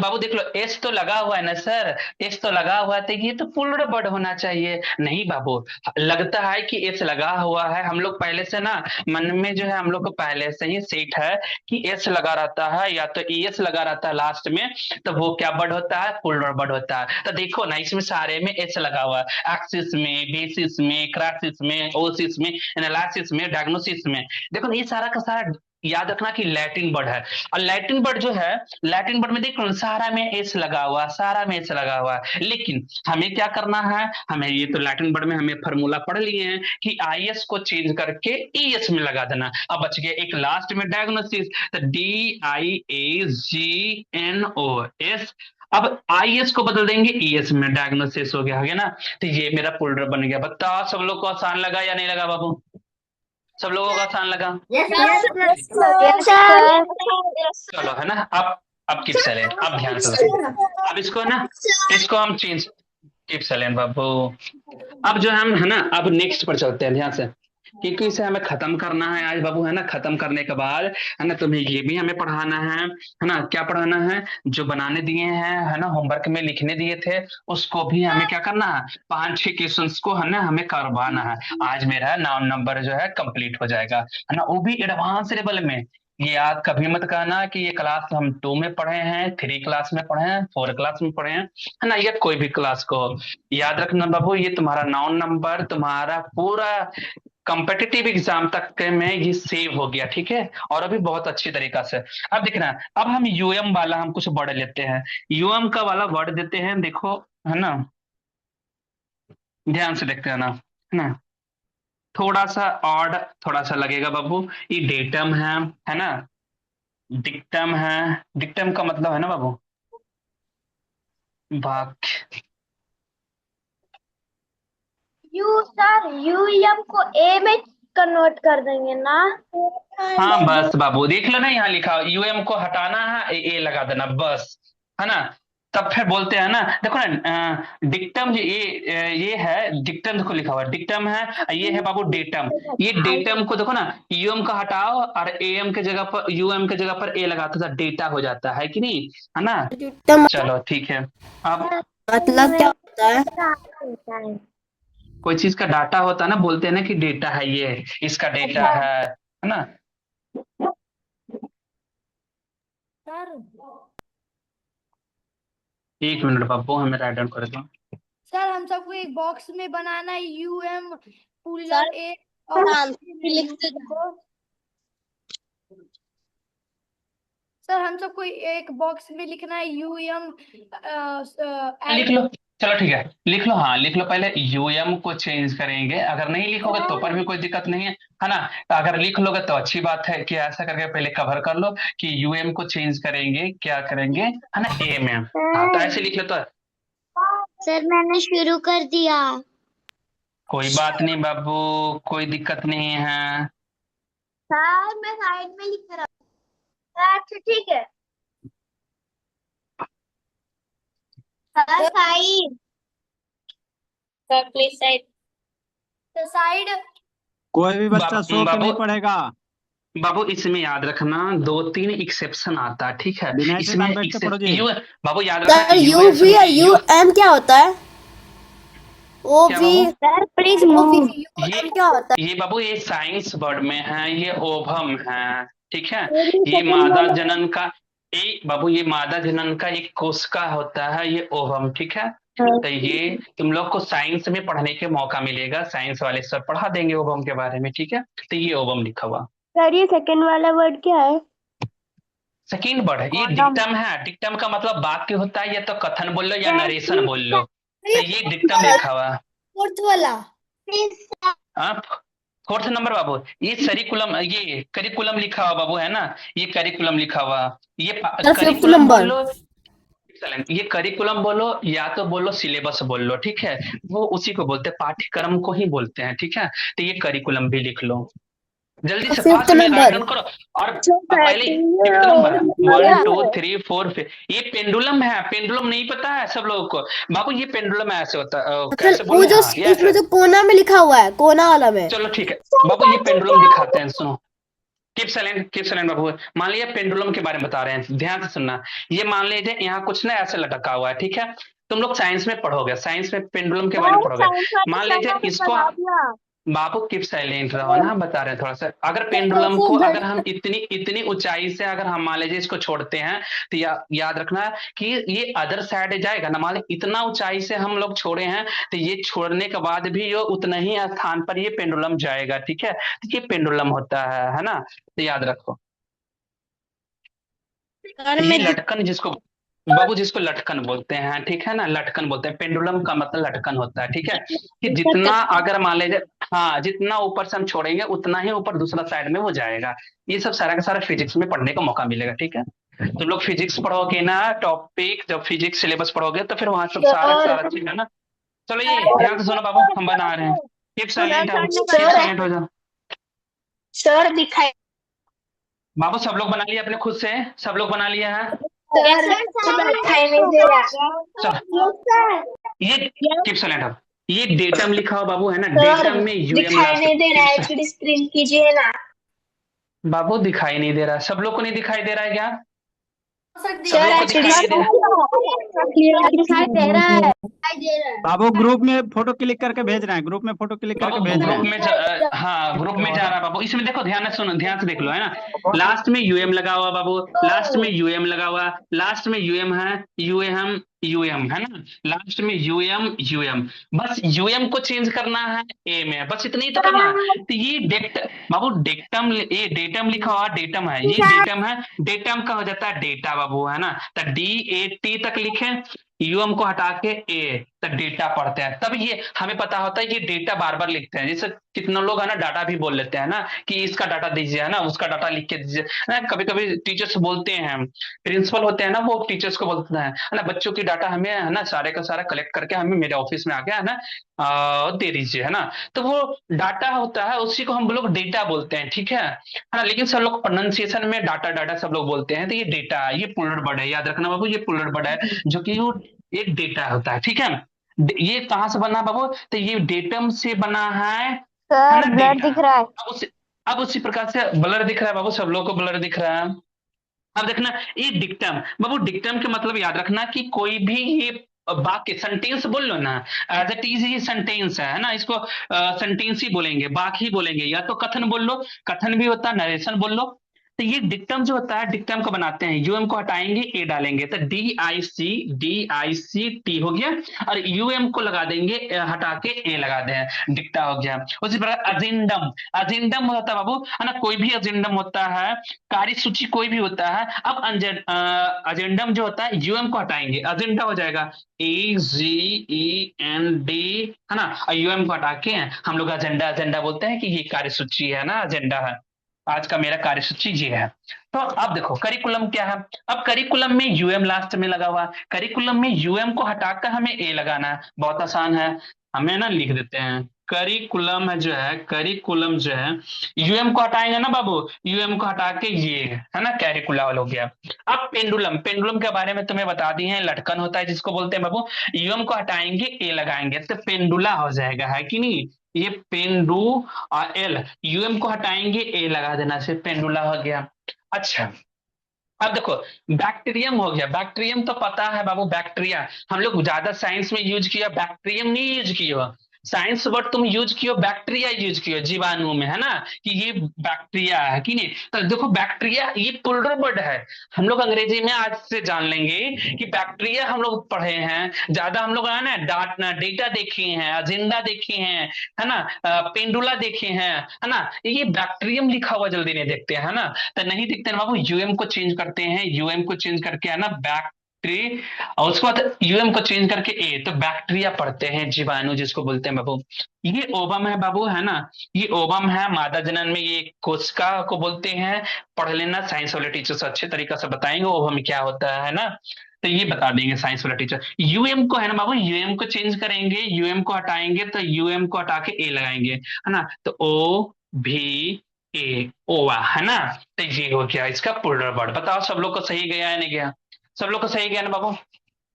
बाबू देख लो एस तो लगा हुआ है ना सर, एस तो लगा हुआ है तो ये तो पुल्ड वर्ड होना चाहिए। नहीं बाबू, लगता है कि एस लगा हुआ है, हम लोग पहले से ना मन में जो है हम लोग को पहले से ही सेट है कि एस लगा रहता है या तो एस लगा रहता है लास्ट में, तो वो क्या वर्ड होता है, पुल्ड वर्ड होता है। तो देखो ना इसमें सारे में एस लगा हुआ है, एक्सिस में, बेसिस में, क्रासिस में, ओसिस में, एनालिसिस में, डायग्नोसिस में। देखो ना ये सारा का सारा याद रखना कि लैटिन वर्ड है। और लैटिन वर्ड जो है, लैटिन वर्ड में देखो सारा में एस लगा हुआ, सारा में एस लगा हुआ है। लेकिन हमें क्या करना है, हमें ये तो लैटिन वर्ड में हमें फॉर्मूला पढ़ लिए हैं कि आईएस को चेंज करके ईएस में लगा देना। अब बच गया एक लास्ट में डायग्नोसिस, तो DIAGNOS। अब आईएस को बदल देंगे ईएस में, डायग्नोसिस हो गया ना। तो ये मेरा फोल्डर बन गया। बताओ सब लोग को आसान लगा या नहीं लगा बाबू? सब लोगों को आसान लगा? चलो है ना। अब कीप साइलेंट, अब ध्यान से सुनो। अब इसको ना, इसको हम चेंज, कीप साइलेंट बाबू। अब जो हम है ना, अब नेक्स्ट पर चलते हैं ध्यान से, क्योंकि इसे हमें खत्म करना है आज बाबू, है ना। खत्म करने के बाद है ना तुम्हें ये भी हमें पढ़ाना है ना। क्या पढ़ाना है? जो बनाने दिए हैं, है ना, होमवर्क में लिखने दिए थे, उसको भी हमें क्या करना है, 5-6 क्वेश्चंस को है ना हमें करवाना है। आज मेरा 9 नंबर जो है कंप्लीट हो जाएगा, है ना, वो भी एडवांस लेवल में। ये याद कभी मत कहना कि ये क्लास हम 2 में पढ़े हैं, 3 क्लास में पढ़े हैं, 4 क्लास में पढ़े हैं, है ना। ये कोई भी क्लास को याद रखना बाबू, ये तुम्हारा 9 नंबर तुम्हारा पूरा कॉम्पिटिटिव एग्जाम तक के में ये सेव हो गया, ठीक है। और अभी बहुत अच्छी तरीका से। अब देखना, अब हम यूएम वाला हम कुछ वर्ड लेते हैं, यूएम का वाला वर्ड देते हैं, देखो है ना, ध्यान से देखते हैं ना, है ना। थोड़ा सा ऑड थोड़ा सा लगेगा बाबू, ये डेटम है ना, डिक्टम है। डिक्टम का मतलब है ना बाबू वाक्य। यूएम को ए में कन्वर्ट कर देंगे ना। हाँ बस बाबू देख लो ना, यहाँ लिखा यूएम को हटाना है, ए लगा देना बस, है ना। तब फिर बोलते हैं ना, देखो ना डिक्टम, ये है डिक्टम, देखो लिखा हुआ डिक्टम है, ये है बाबू डेटम। ये डेटम को देखो ना, यूएम का हटाओ और एएम के जगह पर, यूएम के जगह पर ए लगाते तो डेटा हो जाता है कि नहीं, है ना। चलो ठीक है। अब मतलब क्या होता है? कोई चीज का डाटा होता है ना, बोलते हैं ना कि डेटा है, ये इसका डेटा है ना। सर 1 मिनट बाबू, हमें राइट डाउन कर दो। सर हम सबको एक बॉक्स में बनाना है यूएम पुलर ए और लिखते को। सर हम सबको एक बॉक्स में लिखना है यूएम लिख लो, चलो ठीक है, लिख लो, हाँ लिख लो, पहले यूएम को चेंज करेंगे, अगर नहीं लिखोगे तो पर भी कोई दिक्कत नहीं है ना। तो अगर लिख लोगे तो अच्छी बात है कि ऐसा करके पहले कवर कर लो कि यूएम को चेंज करेंगे, क्या करेंगे, है ना, ए में। हाँ तो ऐसे लिख लो तो सर मैंने शुरू कर दिया। कोई बात नहीं बाबू, कोई दिक्कत नहीं है। सर मैं साइड में लिख रहा हूँ। अच्छा ठीक है sir, side. Sir please side. तो साइड। कोई भी बच्चा बाबू सो के नहीं बाबू पढ़ेगा। बाबू इसमें याद रखना 2-3 एक्सेप्शन आता है, ठीक है। विनय इसमें शैतान बैठ के पढ़ो जी। यू, बाबू याद रखना सर यू यूएस वी में यू एम क्या होता है? ओ क्या वी बाबू, सर प्लीज ओ वी मूव। ये एम क्या होता है? ये बाबू ये साइंस वर्ड में है, ये ओवम है, ठीक है। मेरी ये सेकंड मादा वाला जनन का, ये बाबू ये मादा जनन का एक कोशिका होता है, ये ओवम, ठीक है। तो ये तुम लोग को साइंस में पढ़ने के मौका मिलेगा, साइंस वाले सर पढ़ा देंगे ओवम के बारे में, ठीक है। तो ये ओवम लिखा हुआ सर ये सेकंड वाला वर्ड क्या है? सेकेंड वर्ड है, ये डिक्टम है। डिक्टम का मतलब वाक्य होता है, या तो कथन बोल लो या नरेशन बोल लो, तो ये डिक्टम लिखा हुआ है। फोर्थ वाला। हाँ, फोर्थ नंबर बाबू, ये सरिकुलम, ये करिकुलम लिखा हुआ बाबू, है ना, ये करिकुलम लिखा हुआ, ये सर फिफ्थ करिकुलम नंबर। बोलो। Excellent. ये करिकुलम बोलो या तो बोलो सिलेबस बोल लो, ठीक है, वो उसी को बोलते हैं, पाठ्यक्रम को ही बोलते हैं, ठीक है। तो ये करिकुलम भी लिख लो, जल्दी से फिफ्थ फास्ट में राइट नंबर। डाउन करो। और पहले फिफ्थ नंबर 1 2 3 4 ये पेंडुलम है, पेंडुलम नहीं पता है सब लोगों को बाबू, ये पेंडुलम ऐसे होता है, कैसे सर वो बोले, जो हाँ ये उसमें ऐसे। जो कोना में लिखा हुआ है, कोना वाला में। चलो ठीक है बाबू, ये पेंडुलम दिखाते हैं, सुनो, कीप साइलेंट बाबू। मान लीजिए पेंडुलम के बारे में बता रहे हैं, ध्यान से सुनना। ये मान लीजिए यहाँ कुछ ना ऐसे लटका हुआ है, ठीक है। तुम लोग साइंस में पढ़ोगे, साइंस में पेंडुलम के बारे में पढ़ोगे। मान लीजिए इसको, बाबू कीप साइलेंट रहो ना, बता रहे हैं थोड़ा सा। अगर पेंडुलम को अगर हम इतनी इतनी ऊंचाई से अगर हम मान लीजिए इसको छोड़ते हैं, तो याद रखना कि ये अदर साइड जाएगा ना। मान लीजिए इतना ऊंचाई से हम लोग छोड़े हैं, तो ये छोड़ने के बाद भी ये उतना ही स्थान पर ये पेंडुलम जाएगा, ठीक है। तो ये पेंडुलम होता है ना, तो याद रखो। ये लटकन जिसको बाबू, जिसको लटकन बोलते हैं, ठीक है ना, लटकन बोलते हैं, पेंडुलम का मतलब लटकन होता है, ठीक है। कि जितना अगर मान लीजिए, हाँ जितना ऊपर से हम छोड़ेंगे उतना ही ऊपर दूसरा साइड में वो जाएगा। ये सब सारा का सारा फिजिक्स में पढ़ने का मौका मिलेगा, ठीक है। तुम लोग फिजिक्स पढ़ोगे ना टॉपिक, जब फिजिक्स सिलेबस पढ़ोगे तो फिर वहां सब सारा का सारा चीज है ना। चलो ये ध्यान से सुनो बाबू, हम बना रहे हैं, कीप साइलेंट हो जाओ सर दिखाई। बाबू। सब लोग बना लिया अपने खुद से, सब लोग बना लिया है। दिखाई नहीं दे रहा। चलो ये कीप साइलेंट हो, ये डेटम लिखा हो बाबू, है ना, डेटम में यूएम दिखाई नहीं दे रहा है, फिर स्क्रीन कीजिए ना। बाबू दिखाई नहीं दे रहा, सब लोग को नहीं दिखाई दे रहा है क्या? सर सब लोग को दिखाई दे रहा है? दिखाई दे रहा है। बाबू ग्रुप में फोटो क्लिक करके भेज रहे हैं, ग्रुप में फोटो क्लिक करके भेज रहे ग्रुप हैं। में हाँ ग्रुप में जा रहा है बाबू। इसमें देखो, ध्यान से सुनो, ध्यान से देख लो, है ना, लास्ट में यूएम लगा हुआ बाबू, लास्ट में यूएम लगा हुआ, लास्ट में यूएम है, यूएम यूएम, है ना, लास्ट में यूएम यूएम। बस यूएम को चेंज करना है ए में, बस इतना ही तो करना है। तो ये बाबू डेक्टम, ये डेटम लिखा हुआ डेटम है, ये डेटम है, डेटम का हो जाता है डेटा बाबू, है ना। तो DAT तक लिखे, यूएम को हटा के ए तक डेटा पढ़ते हैं, तब ये हमें पता होता है ये डेटा बार बार लिखते हैं। जैसे कितने लोग है ना डाटा भी बोल लेते हैं ना, कि इसका डाटा दीजिए, है ना, उसका डाटा लिख के दीजिए ना। कभी कभी टीचर्स बोलते हैं, प्रिंसिपल होते हैं ना, वो टीचर्स को बोलते हैं, है ना, बच्चों की डाटा हमें, है ना, सारे का सारा कलेक्ट करके हमें मेरे ऑफिस में आके, है ना, दे दीजिए, है ना। तो वो डाटा होता है, उसी को हम लोग डेटा बोलते हैं, ठीक है ना। लेकिन सब लोग प्रोनाउंसिएशन में डाटा डाटा सब लोग बोलते हैं। तो ये डेटा, ये पुलर वर्ड है, याद रखना बाबू, ये पुलर वर्ड है, जो कि वो एक डेटा होता है, ठीक है। ये कहाँ से बना बाबू? तो ये डेटम से बना है सर ना, ब्लर डेटा। दिख रहा है। अब उसी प्रकार से ब्लर दिख रहा है बाबू, सब लोग को ब्लर दिख रहा है। अब देखना ये डिक्टम बाबू, डिक्टम के मतलब याद रखना कि कोई भी ये वाक्य, सेंटेंस बोल लो ना, एज इट इज ये सेंटेंस है ना, इसको सेंटेंस ही बोलेंगे, वाक्य ही बोलेंगे, या तो कथन बोल लो, कथन भी होता है, नरेशन बोल लो, तो ये डिक्टम जो होता है, डिक्टम को बनाते हैं, यूएम को हटाएंगे ए डालेंगे, तो DIC टी हो गया, और यूएम को लगा देंगे, हटा के ए लगा दें, डिक्टा हो गया। उसी प्रकार अजेंडम, अजेंडम होता है बाबू, है ना, कोई भी एजेंडम होता है, कार्यसूची कोई भी होता है। अब अजेंडम जो होता है यूएम को हटाएंगे, एजेंडा हो जाएगा AGEND, है ना, और यूएम को हटा के हम लोग एजेंडा, एजेंडा बोलते हैं कि ये कार्यसूची है ना, एजेंडा है, आज का मेरा कार्यसूची ये है। तो अब देखो करिकुलम क्या है, अब करिकुलम में यूएम लास्ट में लगा हुआ, करिकुलम में यूएम को हटाकर हमें ए लगाना है, बहुत आसान है, हमें ना लिख देते हैं करिकुलम जो है, करिकुलम जो है, यूएम को हटाएंगे ना बाबू, यूएम को हटा के ये है ना कैरिकुलम हो गया। अब पेंडुलम, पेंडुलम के बारे में तुम्हें बता दी है, लटकन होता है जिसको बोलते हैं बाबू, यूएम को हटाएंगे ए लगाएंगे तो पेंडुला हो जाएगा, है कि नहीं, ये पेंडू और एल, यूएम को हटाएंगे ए लगा देना से पेंडुला हो गया। अच्छा अब देखो बैक्टीरियम हो गया, बैक्टीरियम तो पता है बाबू, बैक्टीरिया हम लोग ज्यादा साइंस में यूज किया, बैक्टीरियम नहीं यूज किया, साइंस वर्ड तुम यूज कियो, बैक्टीरिया यूज कियो जीवाणु में, है ना, कि ये बैक्टीरिया है कि नहीं। तो देखो बैक्टीरिया ये प्लूरल वर्ड है, हम लोग अंग्रेजी में आज से जान लेंगे कि बैक्टीरिया हम लोग पढ़े हैं ज्यादा, हम लोग है ना डेटा देखे हैं, एजेंडा देखे हैं, है ना, पेंडुला देखे हैं, है ना, ये बैक्टीरियम लिखा हुआ जल्दी नहीं देखते हैं, है ना, तो नहीं दिखते ना बाबू, यूएम को चेंज करते हैं, यूएम को चेंज करके है ना और उसके बाद यूएम को चेंज करके ए, तो बैक्टीरिया पढ़ते हैं, जीवाणु जिसको बोलते हैं बाबू। ये ओवम है बाबू, है ना, ये ओवम है, मादा जनन में ये कोशिका को बोलते हैं, पढ़ लेना, साइंस वाले टीचर से अच्छे तरीके से बताएंगे ओवम क्या होता है ना, तो ये बता देंगे साइंस वाला टीचर। यूएम को है ना बाबू, यूएम को चेंज करेंगे, यूएम को हटाएंगे तो यूएम को हटा के ए लगाएंगे, है ना, तो OVA, ओवा, है ना, तो ये हो गया इसका प्लूरल वर्ड। बताओ सब लोग को सही गया है नहीं गया, सब लोग को सही गया ना बाबू,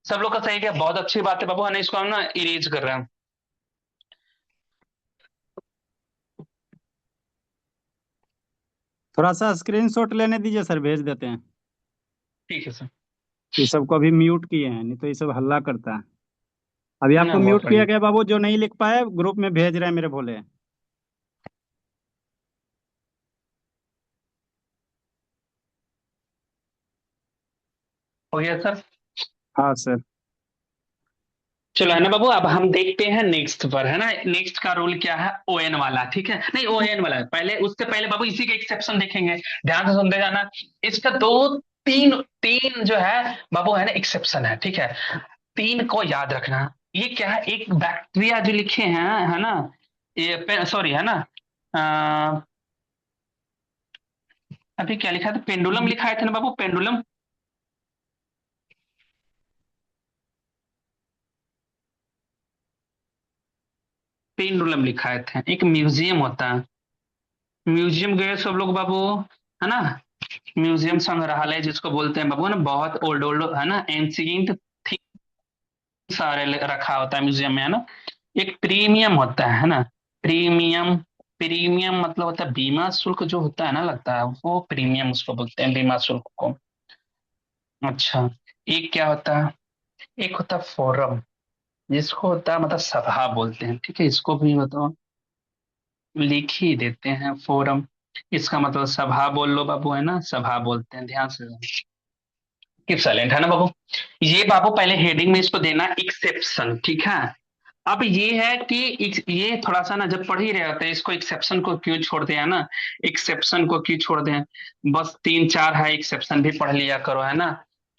सब लोग का सही गया, बहुत अच्छी बात है बाबू, है ना, इसको हम ना इरेज कर रहे हैं। थोड़ा सा स्क्रीनशॉट लेने दीजिए सर, भेज देते हैं। ठीक है सर। ये सबको अभी म्यूट किए हैं, नहीं तो ये सब हल्ला करता है। अभी ना आपको बहुत म्यूट किया बढ़िया। गया बाबू, जो नहीं लिख पाए ग्रुप में भेज रहे हैं मेरे भोले। हो गया सर। हाँ सर। चलो है ना बाबू, अब हम देखते हैं नेक्स्ट पर, है ना, नेक्स्ट का रूल क्या है, ON वाला, ठीक है, नहीं ON वाला पहले, उससे पहले बाबू इसी का एक्सेप्शन देखेंगे, ध्यान से सुनते जाना, इसका दो तीन तीन जो है बाबू है ना एक्सेप्शन है, ठीक है, तीन को याद रखना। ये क्या है, एक बैक्टीरिया जो लिखे हैं, है ना, ये सॉरी है ना, अभी क्या लिखा था, पेंडुलम लिखा है था ना बाबू, पेंडुलम, पेंडुलम लिखा है था, एक म्यूजियम होता है, म्यूजियम गए सब लोग बाबू, है ना, म्यूजियम संग्रहालय जिसको बोलते हैं बाबू, है ना, बहुत ओल्ड ओल्ड है ना, एंशिएंट सारे रखा होता है म्यूजियम में, है ना। एक प्रीमियम होता है ना, प्रीमियम, प्रीमियम मतलब होता है बीमा शुल्क जो होता है ना, लगता है वो प्रीमियम उसको बोलते हैं, बीमा शुल्क को। अच्छा एक क्या होता है, एक होता है फोरम, जिसको होता है मतलब सभा बोलते हैं, ठीक है, इसको भी मतलब लिख ही देते हैं फोरम, इसका मतलब सभा बोल लो बाबू, है ना, सभा बोलते हैं, ध्यान से कीप साइलेंट, है ना बाबू। ये बाबू पहले हेडिंग में इसको देना एक्सेप्शन, ठीक है। अब ये है कि ये थोड़ा सा ना जब पढ़ ही रहे होते हैं, इसको एक्सेप्शन को क्यों छोड़ दिया ना, एक्सेप्शन को क्यों छोड़ दें, बस 3-4 है, एक्सेप्शन भी पढ़ लिया करो, है ना,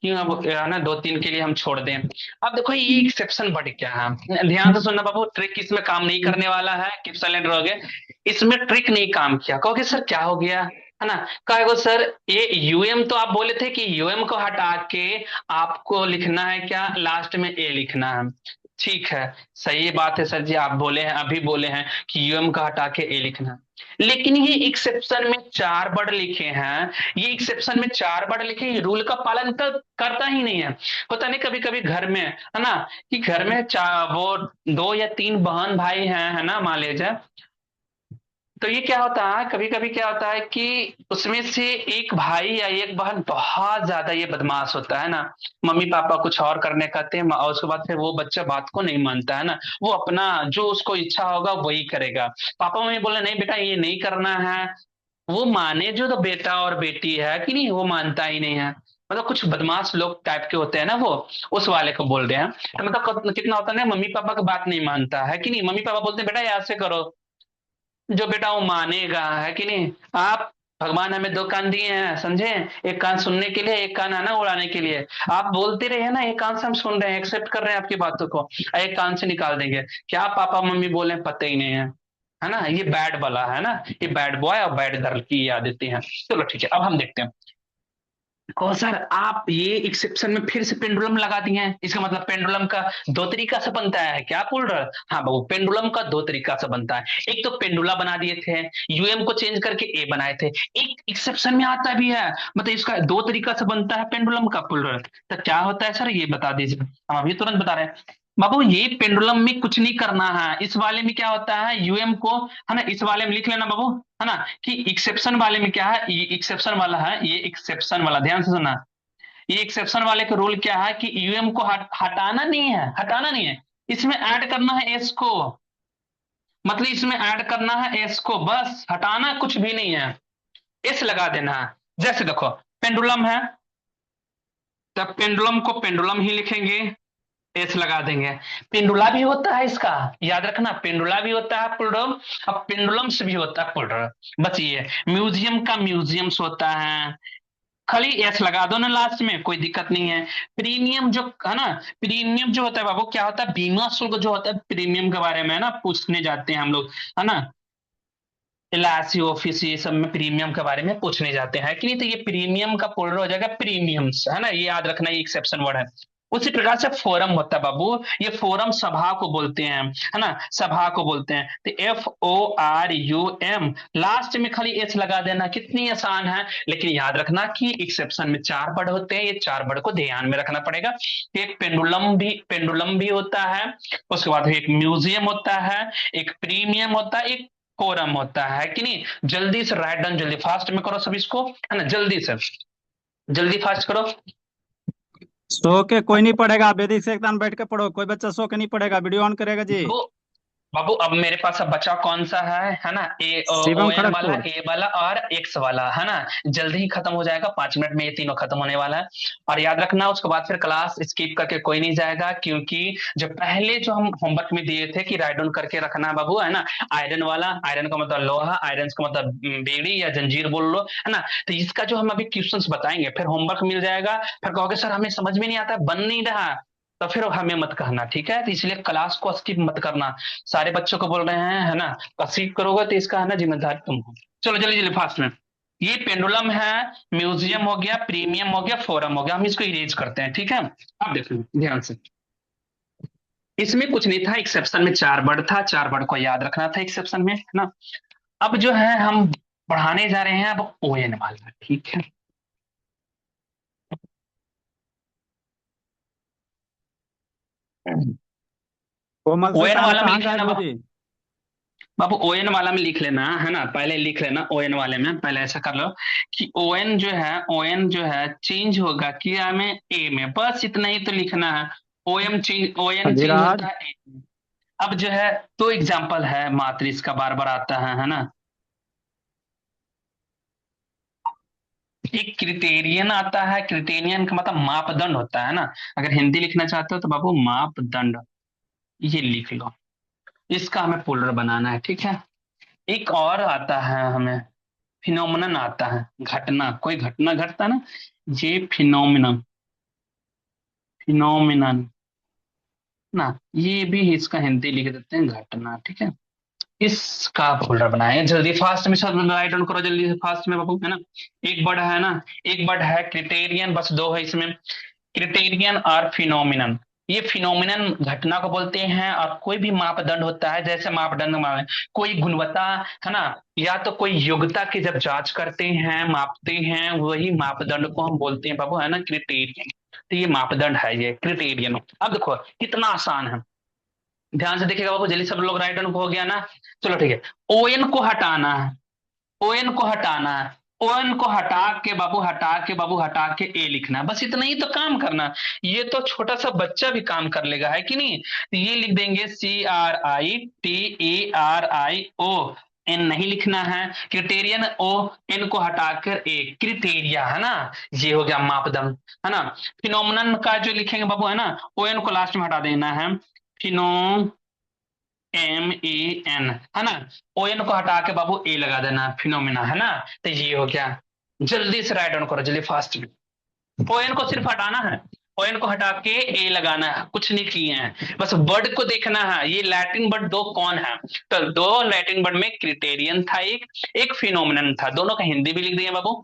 क्यों अब है ना 2-3 के लिए हम छोड़ दें। अब देखो ये एक्सेप्शन वर्ड क्या है, ध्यान से सुनना बाबू, ट्रिक इसमें काम नहीं करने वाला है, कीप साइलेंट रहोगे, इसमें ट्रिक नहीं काम किया, कहोगे सर क्या हो गया, है ना, कहेगो सर ये यूएम तो आप बोले थे कि यूएम को हटा के आपको लिखना है क्या, लास्ट में ए लिखना है, ठीक है, सही बात है सर जी, आप बोले हैं, अभी बोले हैं कि यूएम का हटा के ए लिखना, लेकिन ये एक्सेप्शन में 4 वर्ड लिखे हैं, ये एक्सेप्शन में 4 वर्ड लिखे, ये रूल का पालन करता ही नहीं है। होता नहीं कभी कभी घर में, है ना, कि घर में वो 2 या 3 बहन भाई हैं, है ना, मान लीजिए, तो ये क्या होता है, कभी कभी क्या होता है कि उसमें से एक भाई या एक बहन बहुत ज्यादा ये बदमाश होता है ना, मम्मी पापा कुछ और करने कहते हैं और उसके बाद फिर वो बच्चा बात को नहीं मानता है ना, वो अपना जो उसको इच्छा होगा वही करेगा, पापा मम्मी बोले नहीं बेटा ये नहीं करना है, वो माने जो तो बेटा और बेटी है कि नहीं, वो मानता ही नहीं है। मतलब कुछ बदमाश लोग टाइप के होते हैं ना, वो उस वाले को बोल रहे हैं। तो मतलब कितना होता है ना, मम्मी पापा की बात नहीं मानता है कि नहीं, मम्मी पापा बोलते हैं बेटा ये ऐसे करो, जो बेटा वो मानेगा, है कि नहीं। आप भगवान हमें दो कान दिए हैं, समझे, एक कान सुनने के लिए, एक कान है ना उड़ाने के लिए। आप बोलते रहे ना, एक कान से हम सुन रहे हैं, एक्सेप्ट कर रहे हैं आपकी बातों को, और एक कान से निकाल देंगे। क्या पापा मम्मी बोले पता ही नहीं है ना। ये बैड वाला है ना, ये बैड बॉय और बैड गर्ल की आदतें हैं। चलो ठीक है, अब हम देखते हैं। कहो सर आप ये एक्सेप्शन में फिर से पेंडुलम लगा दिए हैं, इसका मतलब पेंडुलम का दो तरीका से बनता है, क्या बोल रहे हैं। हाँ बाबू, पेंडुलम का दो तरीका से बनता है। एक तो पेंडुला बना दिए थे, यूएम को चेंज करके ए बनाए थे। एक एक्सेप्शन में आता भी है, मतलब इसका दो तरीका से बनता है पेंडुलम का। बोल रहे तो क्या होता है सर, ये बता दीजिए, हम अभी तुरंत बता रहे हैं। बाबू ये पेंडुलम में कुछ नहीं करना है। इस वाले में क्या होता है, यूएम को, है ना, इस वाले में लिख लेना बाबू, है ना, कि एक्सेप्शन वाले में क्या है, ये एक्सेप्शन वाला है, ये एक्सेप्शन वाला, ध्यान से सुनना। ये एक्सेप्शन वाले का रूल क्या है कि यूएम को हटाना नहीं है, हटाना नहीं है, इसमें ऐड करना है एस को। मतलब इसमें ऐड करना है एस को, बस हटाना कुछ भी नहीं है, एस लगा देना है। जैसे देखो पेंडुलम है, तब पेंडुलम को पेंडुलम ही लिखेंगे, एस लगा देंगे। पेंडुला भी होता है इसका, याद रखना, पेंडुला भी होता है पुलरम, अब पेंडुलम्स भी होता है पुलर। बस ये म्यूजियम का म्यूजियम्स होता है, खाली एस लगा दो ना लास्ट में, कोई दिक्कत नहीं है। प्रीमियम जो है ना, प्रीमियम जो होता है बाबू, क्या होता है, बीमा शुल्क जो होता है प्रीमियम के बारे में, है ना, पूछने जाते हैं हम लोग, है ना, एलआईसी ऑफिस ये सब में प्रीमियम के बारे में पूछने जाते हैं कि नहीं। तो ये प्रीमियम का पोलर हो जाएगा प्रीमियम्स, है ना, ये याद रखना, ये एक्सेप्शन वर्ड है। उसी प्रकार से फोरम होता है बाबू, ये फोरम सभा को बोलते हैं, है ना, सभा को बोलते हैं। तो FORUM, लास्ट में खाली एस लगा देना, कितनी आसान है। लेकिन याद रखना कि एक्सेप्शन में चार वर्ड होते हैं, ये चार वर्ड को ध्यान में रखना पड़ेगा। एक पेंडुलम भी होता है, उसके बाद एक म्यूजियम होता है, एक प्रीमियम होता है, एक फोरम होता है कि नहीं। जल्दी से राइट डाउन, जल्दी फास्ट में करो सब इसको, है ना, जल्दी से, जल्दी फास्ट करो। सो के कोई नहीं पढ़ेगा, आप वैदिक से एकदम बैठ के पढ़ो, कोई बच्चा सो के नहीं पढ़ेगा, वीडियो ऑन करेगा जी। बाबू बाबू अब मेरे पास अब बचा कौन सा है ना, शिवम ON वाला, खड़गपुर। ए वाला और एक्स वाला, है ना। जल्दी ही खत्म हो जाएगा, 5 मिनट में ये तीनों खत्म होने वाला है। और याद रखना उसके बाद फिर क्लास स्किप करके कोई नहीं जाएगा, क्योंकि जो पहले जो हम होमवर्क में दिए थे कि राइट डाउन करके रखना है बाबू, है ना, आयरन वाला, आयरन का मतलब लोहा, आयरन का मतलब बेड़ी या जंजीर बोल लो, है ना। तो इसका जो हम अभी क्वेश्चंस बताएंगे, फिर होमवर्क मिल जाएगा, फिर कहोगे सर हमें समझ में नहीं आता, बन नहीं रहा, तो फिर हमें मत कहना, ठीक है। तो इसलिए क्लास को स्किप मत करना, सारे बच्चों को बोल रहे हैं, है ना, स्किप करोगे तो इसका है ना जिम्मेदार तुम हो। चलो जल्दी जल्दी फास्ट में। ये पेंडुलम है, म्यूजियम हो गया, प्रीमियम हो गया, फोरम हो गया, हम इसको इरेज करते हैं, ठीक है। अब देखो ध्यान से, इसमें कुछ नहीं था, एक्सेप्शन में चार वर्ड था, चार वर्ड को याद रखना था एक्सेप्शन में, है ना। अब जो है हम बढ़ाने जा रहे हैं अब ON वाला, ठीक है। कोमल से ON सानू वाला में कहाँ लिख गायब लेना हो जी। बाबू, ON वाला में लिख लेना, है ना, पहले लिख लेना ON वाले में, पहले ऐसा कर लो कि ON जो है चेंज होगा क्या में, A में, बस इतना ही तो लिखना है। ON change Adhiraj. होता है A में। अब जो है तो एग्जाम्पल है मातृस का, बार बार आता है ना। एक क्रिटेरियन आता है, क्रिटेरियन का मतलब मापदंड होता है ना। अगर हिंदी लिखना चाहते हो तो बाबू मापदंड, ये लिख लो, इसका हमें पोलर बनाना है, ठीक है। एक और आता है हमें, फिनोमिनन आता है, घटना, कोई घटना घटता ना, ये फिनोमिनन, फिनोमिनन ना, ये भी इसका हिंदी लिख देते हैं घटना, ठीक है। इसका फोल्डर बनाए, जल्दी फास्ट में सब राइट डाउन करो, जल्दी से फास्ट में बाबू, है ना। एक वर्ड है ना, एक वर्ड है क्रिटेरियन, बस दो है इसमें, क्रिटेरियन और फिनोमिनन। ये फिनोमिनन घटना को बोलते हैं, और कोई भी मापदंड होता है, जैसे मापदंड में कोई गुणवत्ता, है ना, या तो कोई योग्यता की जब जांच करते हैं, मापते हैं, वही मापदंड को हम बोलते हैं बाबू, है ना, क्रिटेरियन। तो ये मापदंड है, ये क्रिटेरियन। अब देखो कितना आसान है, ध्यान से देखिएगा बाबू, जल्दी सब लोग राइट डाउन हो गया ना। चलो ठीक है, ON को हटाना है, ON को हटाना है, ON को हटा के A लिखना है, बस इतना ही तो काम करना। ये तो छोटा सा बच्चा भी काम कर लेगा, है कि नहीं। तो ये लिख देंगे CRITERIO, एन नहीं लिखना है, क्रिटेरियन ओ एन को हटाकर ए, क्रिटेरिया है ना, ये हो गया मापदंड है ना। फिनोमिनन का जो लिखेंगे बाबू है ना, ओ एन को लास्ट में हटा देना है, फिनो एम ए एन है ना, ओ एन को हटा के बाबू ए लगा देना, फिनोमिना है ना। तो ये हो गया, जल्दी से राइट डाउन करो, जल्दी फास्ट में। ओ एन को सिर्फ हटाना है, ओ एन को हटा के ए लगाना है, कुछ नहीं किए हैं, बस वर्ड को देखना है। ये लैटिन वर्ड दो कौन है, तो दो लैटिन वर्ड में क्रिटेरियन था, एक फिनोमिनन था, दोनों का हिंदी भी लिख दिए बाबू।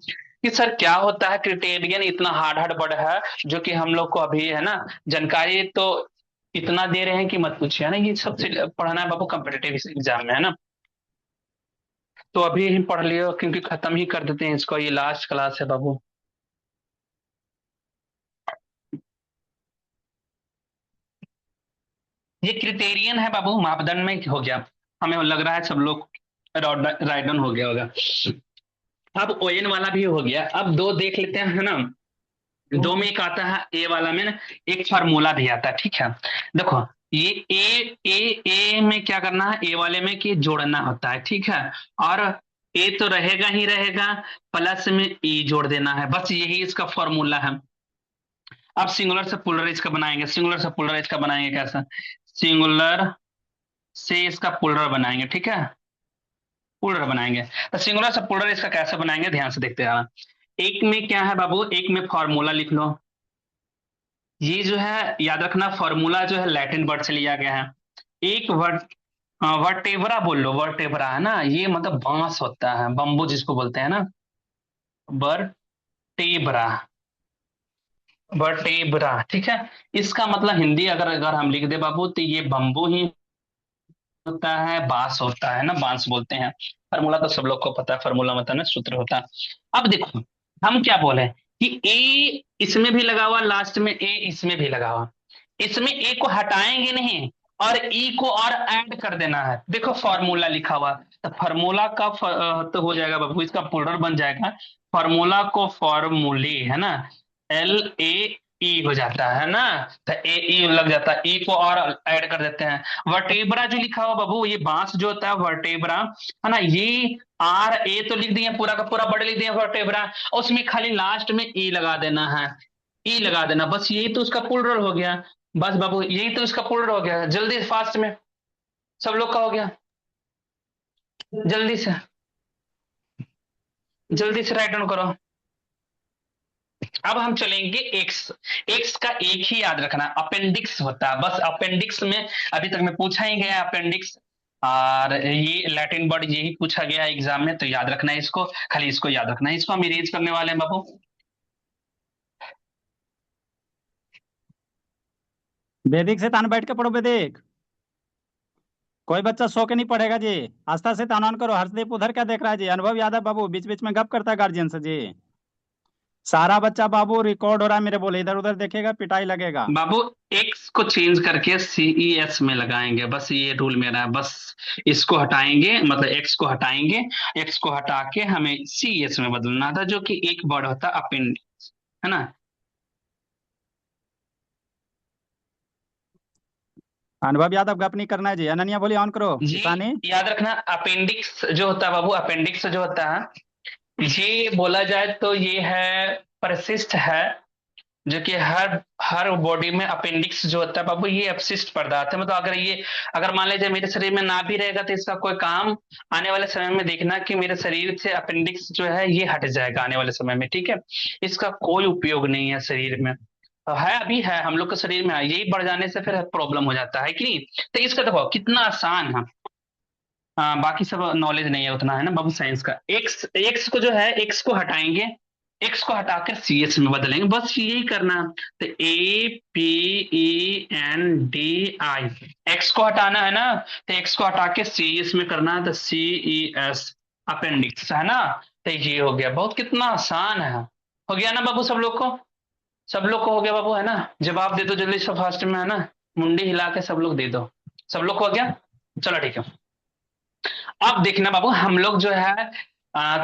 कि सर क्या होता है क्रिटेरियन, इतना हार्ड हार्ड वर्ड है जो कि हम लोग को अभी है ना जानकारी तो इतना दे रहे हैं कि मत पूछिए, है ना। ये सब पढ़ना है बाबू कॉम्पिटेटिव एग्जाम में, है ना। तो अभी ही पढ़ लियो, क्योंकि खत्म ही कर देते हैं इसको, ये लास्ट क्लास है बाबू। ये क्रिटेरियन है बाबू, मापदंड में हो गया, हमें लग रहा है सब लोग राइट डाउन हो गया होगा। अब ओएन वाला भी हो गया, अब दो देख लेते हैं, है ना। दो में एक आता है ए वाला में ना, एक फार्मूला भी आता है, ठीक है। देखो ये ए में क्या करना है, ए वाले में कि जोड़ना होता है, ठीक है। और ए तो रहेगा ही रहेगा, प्लस में ई जोड़ देना है, बस यही इसका फॉर्मूला है। अब सिंगुलर से प्लुरल इसका बनाएंगे, सिंगुलर से प्लुरल इसका बनाएंगे कैसा, सिंगुलर से इसका प्लुरल बनाएंगे, ठीक है, प्लुरल बनाएंगे। तो सिंगुलर से प्लुरल इसका कैसे बनाएंगे, ध्यान से देखते हैं। एक में क्या है बाबू, एक में फॉर्मूला लिख लो। ये जो है याद रखना, फॉर्मूला जो है लैटिन वर्ड से लिया गया है। एक वर्ड वर्टेब्रा बोल लो, वर्टेब्रा है ना, ये मतलब बांस होता है, बम्बू जिसको बोलते हैं ना, वर्टेब्रा, वर्टेब्रा, ठीक है। इसका मतलब हिंदी अगर अगर हम लिख दे बाबू, तो ये बम्बू ही होता है, बांस होता है ना, बांस बोलते हैं। फार्मूला तो सब लोग को पता है, फार्मूला मतलब ना सूत्र होता है। अब देखो हम क्या बोले कि ए इसमें भी लगा हुआ, लास्ट में ए इसमें भी लगा हुआ, इसमें ए को हटाएंगे नहीं और ई को और ऐड कर देना है। देखो फॉर्मूला लिखा हुआ, तो फार्मूला का तो हो जाएगा बाबू, इसका प्लुरल बन जाएगा, फार्मूला को फॉर्मूले, है ना, एल ए ई हो जाता है ना, तो ए ई लग जाता है, ई को और ऐड कर देते हैं। वर्टेब्रा जो लिखा हुआ बाबू, ये बांस जो होता है वर्टेब्रा, है ना, ये आर ए तो लिख दिए, पूरा का पूरा वर्ड लिख दिए वर्टेब्रा, उसमें खाली लास्ट में ई लगा देना है, ई लगा देना, बस यही तो उसका प्लुरल हो गया। बस बाबू यही तो इसका प्लुरल हो गया, जल्दी फास्ट में, सब लोग का हो गया, जल्दी से, जल्दी से राइट डाउन करो। अब हम चलेंगे एक्स, एक्स का एक ही याद रखना, अपेंडिक्स होता है, बस अपेंडिक्स में अभी तक में पूछा ही गया अपेंडिक्स, और ये लैटिन वर्ड यही पूछा गया एग्जाम में, तो याद रखना है इसको, खाली इसको याद रखना है, इसको हम इरेज करने वाले हैं बाबू। वैदिक से तान बैठ के पढ़ो, वैदिक कोई बच्चा सो के नहीं पढ़ेगा जी। आस्था से तान ऑन करो। हर्षदीप उधर क्या देख रहा है जी, अनुभव यादव बाबू बीच बीच में गप करता है गार्जियन से जी। सारा बच्चा बाबू रिकॉर्ड हो रहा है मेरे बोले, इधर उधर देखेगा पिटाई लगेगा। बाबू एक्स को चेंज करके सीईएस में लगाएंगे, बस ये रूल मेरा है, बस इसको हटाएंगे, मतलब एक्स को हटाएंगे, एक्स को हटा के हमें सीईएस में बदलना था, जो कि एक वर्ड होता है अपेंडिक्स, है ना। अनुभव यादव गप नहीं करना है जी। अनन्या बोली ऑन करो। जी ईशानी याद रखना, अपेंडिक्स जो होता है बाबू, अपेंडिक्स जो होता है, ये बोला जाए तो ये है परिशिष्ट है, जो कि हर हर बॉडी में अपेंडिक्स जो होता है बाबू, ये अपशिष्ट पदार्थ है। मतलब अगर ये, अगर मान लीजिए मेरे शरीर में ना भी रहेगा तो इसका कोई काम आने वाले समय में देखना कि मेरे शरीर से अपेंडिक्स जो है ये हट जाएगा आने वाले समय में, ठीक है। इसका कोई उपयोग नहीं है शरीर में, है अभी है हम लोग के शरीर में है, यही बढ़ जाने से फिर प्रॉब्लम हो जाता है कि नहीं। तो इसका देखो कितना आसान है, बाकी सब नॉलेज नहीं है उतना, है ना बाबू साइंस का। एक्स एक्स को जो है, एक्स को हटाएंगे, एक्स को हटाकर सी एस में बदलेंगे, बस यही करना। तो A P E N D I, X को हटाना है ना, तो एक्स को हटा के सी एस में करना है, तो सी ई एस अपेंडिक्स, है ना। तो ये हो गया, बहुत कितना आसान है, हो गया ना बाबू, सब लोग को, सब लोग को हो गया बाबू, है ना। जवाब दे दो जल्दी से फास्ट में, है ना, मुंडी हिला के सब लोग दे दो, सब लोग को हो गया, चलो ठीक है। अब देखना बाबू, हम लोग जो है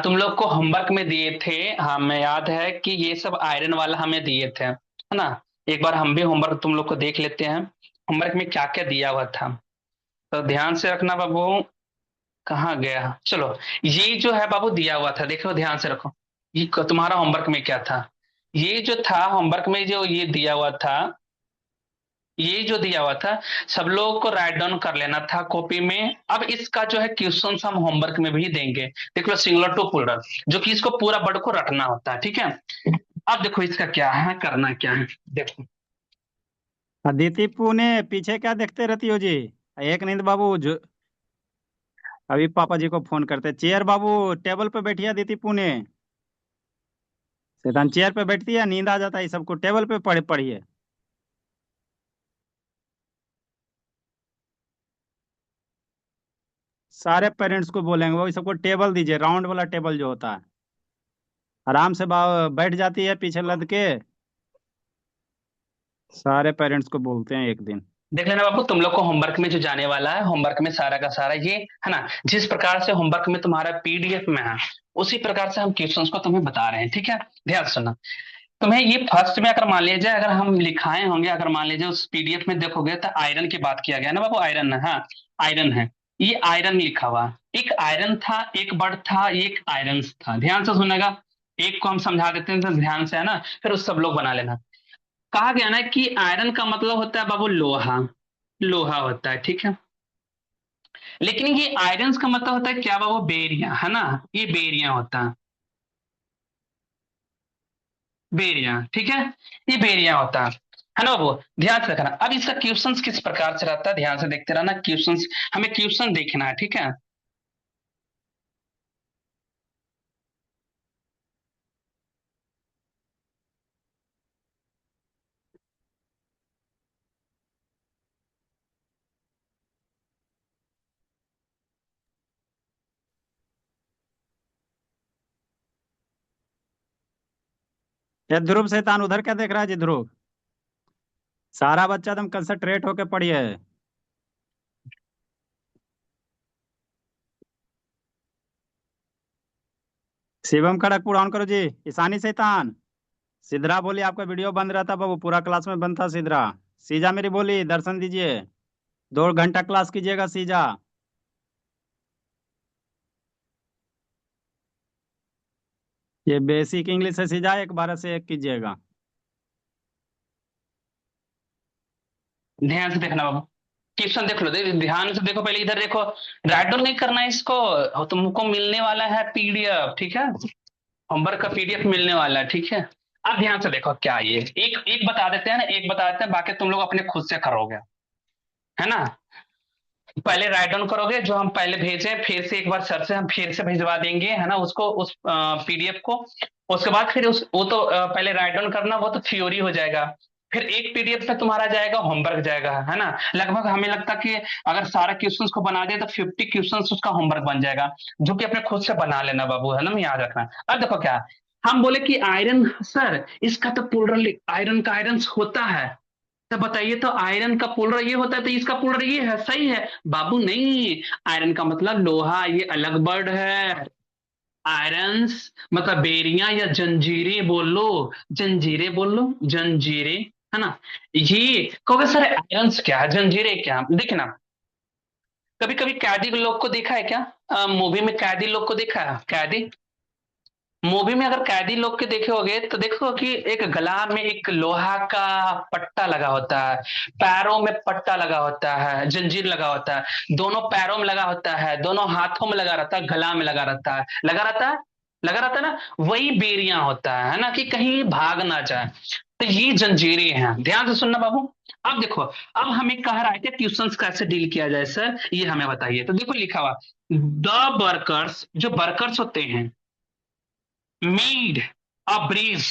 तुम लोग को होमवर्क में दिए थे, हमें याद है कि ये सब आयरन वाला हमें दिए थे, है ना। एक बार हम भी होमवर्क तुम लोग को देख लेते हैं, होमवर्क में क्या क्या दिया हुआ था, तो ध्यान से रखना बाबू। कहाँ गया, चलो। ये जो है बाबू दिया हुआ था, देखो ध्यान से रखो। ये तुम्हारा होमवर्क में क्या था, ये जो था होमवर्क में, जो ये दिया हुआ था, ये जो दिया हुआ था, सब लोगों को राइट डाउन कर लेना था कॉपी में। अब इसका जो है क्वेश्चन हम होमवर्क में भी देंगे। देख लो, सिंगुलर टू प्लूरल, जो कि इसको पूरा वर्ड को रटना होता है, ठीक है। अब देखो इसका क्या है, करना क्या है, देखो। अदिति पुणे पीछे क्या देखते रहती हो जी। एक नींद बाबू जो अभी पापा जी को फोन करते। चेयर बाबू टेबल पे बैठिए अदिति पुणे। शैतान चेयर पे बैठती है, नींद आ जाता है सबको। टेबल पे पढ़िए। सारे पेरेंट्स को बोलेंगे वो सबको टेबल दीजिए, राउंड वाला टेबल जो होता है। आराम से बैठ जाती है पीछे लद के। सारे पेरेंट्स को बोलते हैं एक दिन। देख लेना बाबू, तुम लोग को होमवर्क में जो जाने वाला है, होमवर्क में सारा का सारा ये है ना, जिस प्रकार से होमवर्क में तुम्हारा पीडीएफ में है, उसी प्रकार से हम क्वेश्चंस को तुम्हें बता रहे हैं, ठीक है। ध्यान से सुनना। तुम्हें ये फर्स्ट में अगर मान लीजिए, अगर हम लिखाए होंगे, अगर मान लीजिए उस पीडीएफ में देखोगे तो आयरन की बात किया गया ना बाबू, आयरन है, हाँ आयरन है। ये आयरन लिखा हुआ, एक आयरन था, एक वर्ड था, एक आयरन था। ध्यान से सुनेगा, एक को हम समझा देते हैं तो ध्यान से, है ना, फिर उस सब लोग बना लेना। कहा गया ना कि आयरन का मतलब होता है बाबू लोहा, लोहा होता है, ठीक है। लेकिन ये आयरन का मतलब होता है क्या बाबू, बेरिया, है ना, ये बेरिया होता है, बेरिया, ठीक है, ये बेरिया होता है ना बाबू। ध्यान से रखना। अब इसका क्वेश्चंस किस प्रकार से रहता है, ध्यान से देखते रहना। क्वेश्चंस, हमें क्वेश्चन देखना है, ठीक है। ये ध्रुव शैतान उधर क्या देख रहा है जी ध्रुव। सारा बच्चा एकदम कंसंट्रेट होके पढ़िए। शिवम खड़गपुर ऑन करो जी। ईशानी शैतान। सिद्रा बोली आपका वीडियो बंद रहता बाबू, पूरा क्लास में बंद था सिद्रा। सीजा मेरी बोली दर्शन दीजिए। 2 घंटा क्लास कीजिएगा सीजा। ये बेसिक इंग्लिश है सीजा, 1 12 से 1 कीजिएगा। ध्यान से देखना बाबू, क्वेश्चन देख लो, ध्यान से देखो, पहले इधर देखो। राइट डाउन नहीं करना है इसको, तुमको मिलने वाला है पीडीएफ, ठीक है। होमवर्क का पीडीएफ मिलने वाला है, ठीक है। अब ध्यान से देखो क्या ये, एक एक बता देते हैं ना, एक बता देते हैं, बाकी तुम लोग अपने खुद से करोगे, है ना। पहले राइट डाउन करोगे जो हम पहले भेजे, फिर से एक बार सर से हम फिर से भिजवा देंगे, है ना, उसको, उस पीडीएफ को। उसके बाद फिर उस वो तो पहले राइट डाउन करना, वो तो थ्योरी हो जाएगा। फिर एक पीडीएफ पे तुम्हारा जाएगा, होमवर्क जाएगा, है ना। लगभग हमें लगता कि अगर सारा क्वेश्चंस को बना दे तो 50 क्वेश्चंस उसका होमवर्क बन जाएगा, जो कि अपने खुद से बना लेना बाबू, है ना, याद रखना। अब देखो क्या, हम बोले कि आयरन सर, इसका तो प्लूरल आयरन का आयरन होता है, तो बताइए तो आयरन का पोलर ये होता है तो इसका पोलर ये है, सही है बाबू। नहीं, आयरन का मतलब लोहा, ये अलग वर्ड है। आयरन्स मतलब बेरियां या जंजीरें बोल लो, जंजीरें बोल लो, जंजीरें, है ना। ये कहोगे सर आयरन्स क्या है, जंजीरें क्या, देखना। कभी कभी कैदी लोग को देखा है क्या, मूवी में कैदी लोग को देखा है, कैदी मूवी में अगर कैदी लोग के देखे होगे तो देखो कि एक गला में एक लोहा का पट्टा लगा होता है, पैरों में पट्टा लगा होता है, जंजीर लगा होता है, दोनों पैरों में लगा होता है, दोनों हाथों में लगा रहता है, गला में लगा रहता है, लगा रहता है, लगा रहता है ना। वही बेरियां होता है ना, कि कहीं भाग ना जाए। तो ये जंजीरें हैं, ध्यान से सुनना बाबू। अब देखो, अब हमें कह रहा है कि ट्यूशंस कैसे डील किया जाए सर, ये हमें बताइए। तो देखो लिखा हुआ, द वर्कर्स, जो वर्कर्स होते हैं, made a bridge,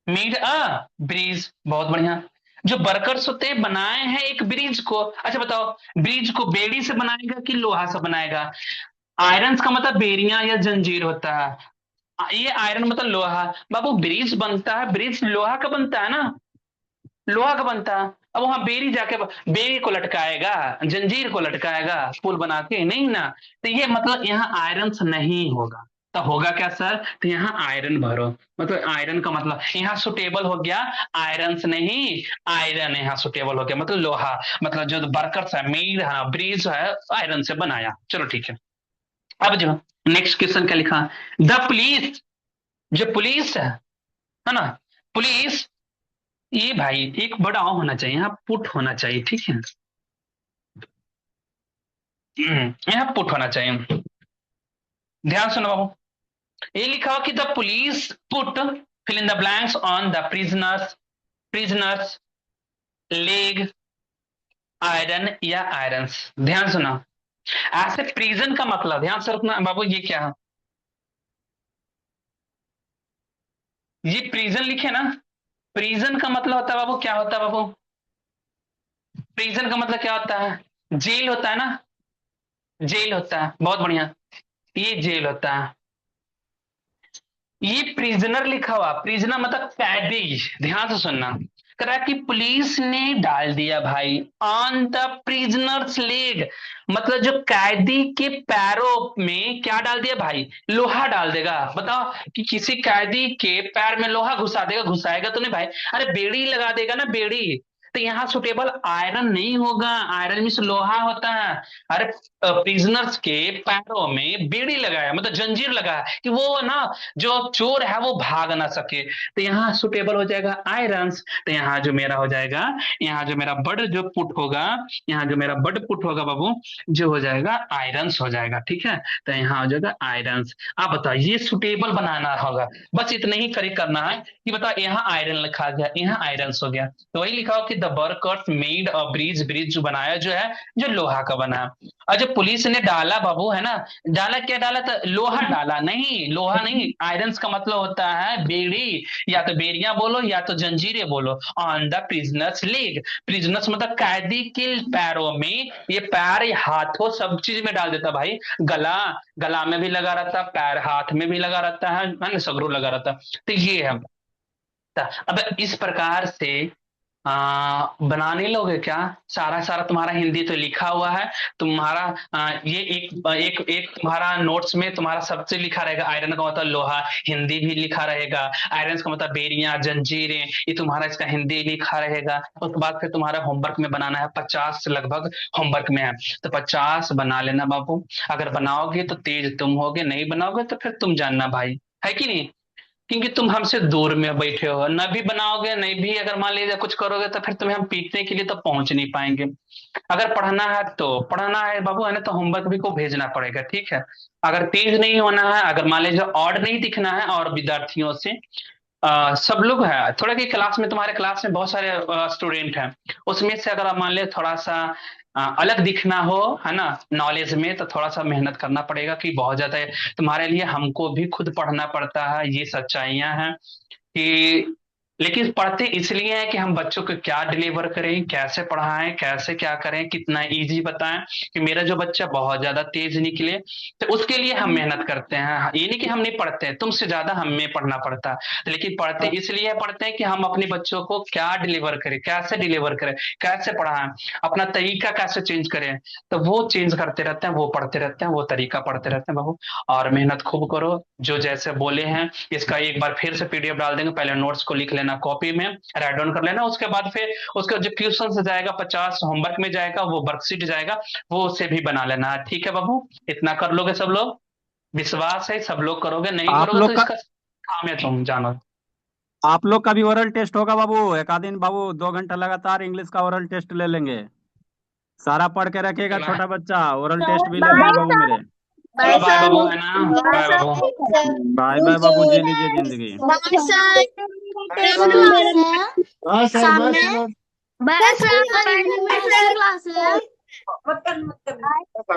made a bridge, बहुत बढ़िया। जो वर्कर्स होते हैं बनाए हैं एक ब्रिज को। अच्छा बताओ, ब्रिज को बेड़ी से बनाएगा कि लोहा से बनाएगा। आयरन का मतलब बेरियां या जंजीर होता है, ये आयरन मतलब लोहा। बाबू ब्रिज बनता है, ब्रिज लोहा का बनता है ना, लोहा का बनता है। अब वहां बेरी जाके बेरी को लटकाएगा, जंजीर को लटकाएगा पुल बना के, नहीं ना। तो ये मतलब यहाँ आयरन नहीं होगा, तो होगा क्या सर? तो यहाँ आयरन भरो, मतलब आयरन का मतलब यहाँ सुटेबल हो गया, आयरन से नहीं आयरन यहाँ सुटेबल हो गया, मतलब लोहा, मतलब जो वर्कर्स है मेड है ब्रिज है आयरन से बनाया। चलो ठीक है। अब जो नेक्स्ट क्वेश्चन क्या लिखा, द पुलिस, जो पुलिस है ना, पुलिस, ये भाई एक बड़ा होना चाहिए यहाँ, पुट होना चाहिए, ठीक है। यहाँ पुट होना चाहिए, ध्यान सुनो बाबू। ये लिखा हो कि the police put fill in the blanks on the prisoner's leg iron या आयरन्स। ध्यान सुना, ऐसे प्रिजन का मतलब ध्यान से रखना बाबू, ये क्या है, ये प्रिजन लिखे ना, प्रिजन का मतलब होता है बाबू, क्या होता है बाबू, प्रिजन का मतलब क्या होता है, जेल होता है ना, जेल होता है, बहुत बढ़िया, ये जेल होता है। ये प्रिजनर लिखा हुआ, प्रिजनर मतलब कैदी, ध्यान से सुनना, करा कि पुलिस ने डाल दिया भाई ऑन द प्रिजनर्स लेग, मतलब जो कैदी के पैरों में क्या डाल दिया भाई, लोहा डाल देगा। बताओ कि किसी कैदी के पैर में लोहा घुसा देगा, घुसाएगा तो नहीं भाई, अरे बेड़ी लगा देगा ना, बेड़ी। तो यहाँ सुटेबल आयरन नहीं होगा, आयरन मीन्स लोहा होता है। अरे प्रिजनर्स के पैरों में बेड़ी लगाया, मतलब जंजीर लगाया कि वो ना जो चोर है वो भाग ना सके, तो यहाँ सुटेबल हो जाएगा आयरन्स। तो यहाँ जो मेरा हो जाएगा, यहाँ जो मेरा बड़ जो पुट होगा, यहाँ जो मेरा बड़ पुट होगा बाबू, जो हो जाएगा आयरन्स हो जाएगा, ठीक है। तो यहाँ हो जाएगा आयरन्स। आप बताओ ये सुटेबल बनाना होगा, बस इतना ही करेक्ट करना है कि बताओ यहाँ आयरन लिखा गया, यहाँ आयरन्स हो गया, तो वही लिखा हो कि the workers made a bridge, bridge जो बनाया जो है जो लोहा का बना। और जो पुलिस ने डाला बाबू है ना, डाला क्या डाला था, लोहा डाला, नहीं लोहा नहीं, आयरन्स का मतलब होता है बेड़ी, या तो बेड़ियां बोलो या तो जंजीरें बोलो, on the prisoner's leg, prisoners मतलब कैदी के पैरों में, ये पैर ये हाथों सब चीज में डाल देता भाई, गला, गला में भी लगा रहता, पैर हाथ में भी लगा रहता है ना, सगरों लगा रहता। तो ये है। अब इस प्रकार से बनाने लोगे क्या, सारा सारा तुम्हारा हिंदी तो लिखा हुआ है, तुम्हारा ये एक तुम्हारा नोट्स में तुम्हारा सबसे लिखा रहेगा, आयरन का मतलब लोहा, हिंदी भी लिखा रहेगा, आयरन का मतलब बेड़ियां जंजीरें, ये तुम्हारा इसका हिंदी लिखा रहेगा। उसके बाद फिर तुम्हारा होमवर्क में बनाना है, 50 लगभग होमवर्क में है, तो 50 बना लेना बाबू। अगर बनाओगे तो तेज तुम होगे, नहीं बनाओगे तो फिर तुम जानना भाई, है कि नहीं, क्योंकि तुम हमसे दूर में बैठे हो, न भी बनाओगे नहीं भी अगर मान लीजिए कुछ करोगे तो फिर तुम्हें हम पीटने के लिए तो पहुंच नहीं पाएंगे। अगर पढ़ना है तो पढ़ना है बाबू, है ना, तो होमवर्क भी को भेजना पड़ेगा, ठीक है। अगर तेज नहीं होना है, अगर मान लीजिए ऑड नहीं दिखना है और विद्यार्थियों से, सब लोग है थोड़ा की क्लास में, तुम्हारे क्लास में बहुत सारे स्टूडेंट हैं, उसमें से अगर आप मान ले थोड़ा सा अलग दिखना हो, है ना, नॉलेज में, तो थोड़ा सा मेहनत करना पड़ेगा कि बहुत ज्यादा तुम्हारे लिए हमको भी खुद पढ़ना पड़ता है, ये सच्चाइयां हैं कि, लेकिन पढ़ते इसलिए हैं कि हम बच्चों को क्या डिलीवर करें, कैसे पढ़ाएं, कैसे क्या करें, कितना इजी बताएं कि मेरा जो बच्चा बहुत ज्यादा तेज निकले, तो उसके लिए हम मेहनत करते हैं। ये नहीं कि हम नहीं पढ़ते हैं, तुमसे ज्यादा हमें पढ़ना पड़ता है, लेकिन पढ़ते इसलिए पढ़ते हैं कि हम अपने बच्चों को क्या डिलीवर करें, कैसे डिलीवर करें, कैसे पढ़ाएं, अपना तरीका कैसे चेंज करें, तो वो चेंज करते रहते हैं, वो पढ़ते रहते हैं, वो तरीका पढ़ते रहते हैं बाबू। और मेहनत खूब करो, जो जैसे बोले हैं इसका एक बार फिर से पीडीएफ डाल देंगे, पहले नोट्स को लिख लेना कॉपी में, राइट डाउन कर लेना, उसके बाद फिर उसका जो क्वेश्चन से जाएगा 50 होमवर्क में जाएगा, वो वर्कशीट जाएगा, वो उसे भी बना लेना है, ठीक है बाबू। इतना कर लोगे सब लोग, विश्वास है सब लोग करोगे, नहीं आप करोगे तो लोग का इसका काम है, तुम जानो। आप लोग का भी ओरल टेस्ट होगा बाबू, एक आध दिन बाबू 2 घंटा लगातार इंग्लिश का ओरल टेस्ट ले लेंगे, सारा पढ़ के रखेगा चलो छोटा बच्चा, ओरल टेस्ट भी लेना बाय है बाबू मेरे। चलो बाय सर, बाबू, है ना, बाय बाबू। बाय बाय बाबू, जी लीजिए जिंदगी। बाय सर, टेस्ट क्लास है सामने, बाय सर, इवनिंग में टेस्ट क्लास है,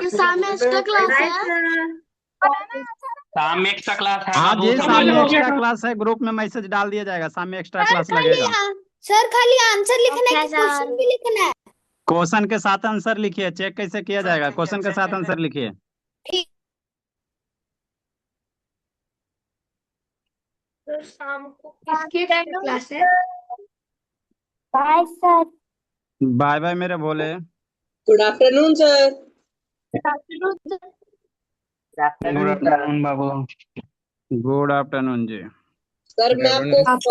ये सामने एक्स्ट्रा क्लास है, शाम में एक्स्ट्रा क्लास है हाँ बाबू, जी, समझ शाम में लो। एक्स्ट्रा क्लास है, ग्रुप में मैसेज डाल दिया जाएगा, शाम में एक्स्ट्रा क्लास लगेगा। सर खाली आंसर लिखना है ओके कि क्वेश्चन सर। भी लिखना है? क्वेश्चन के साथ आंसर लिखिए, चेक कैसे किया जाएगा, क्वेश्चन के साथ आंसर लिखिए। ठीक। तो शाम को किसकी क्लास है? Bye sir. बाय बाय मेरे Bhole. Good afternoon sir. Good afternoon बाबू। गुड आफ्टरनून जी। सर मैं आपको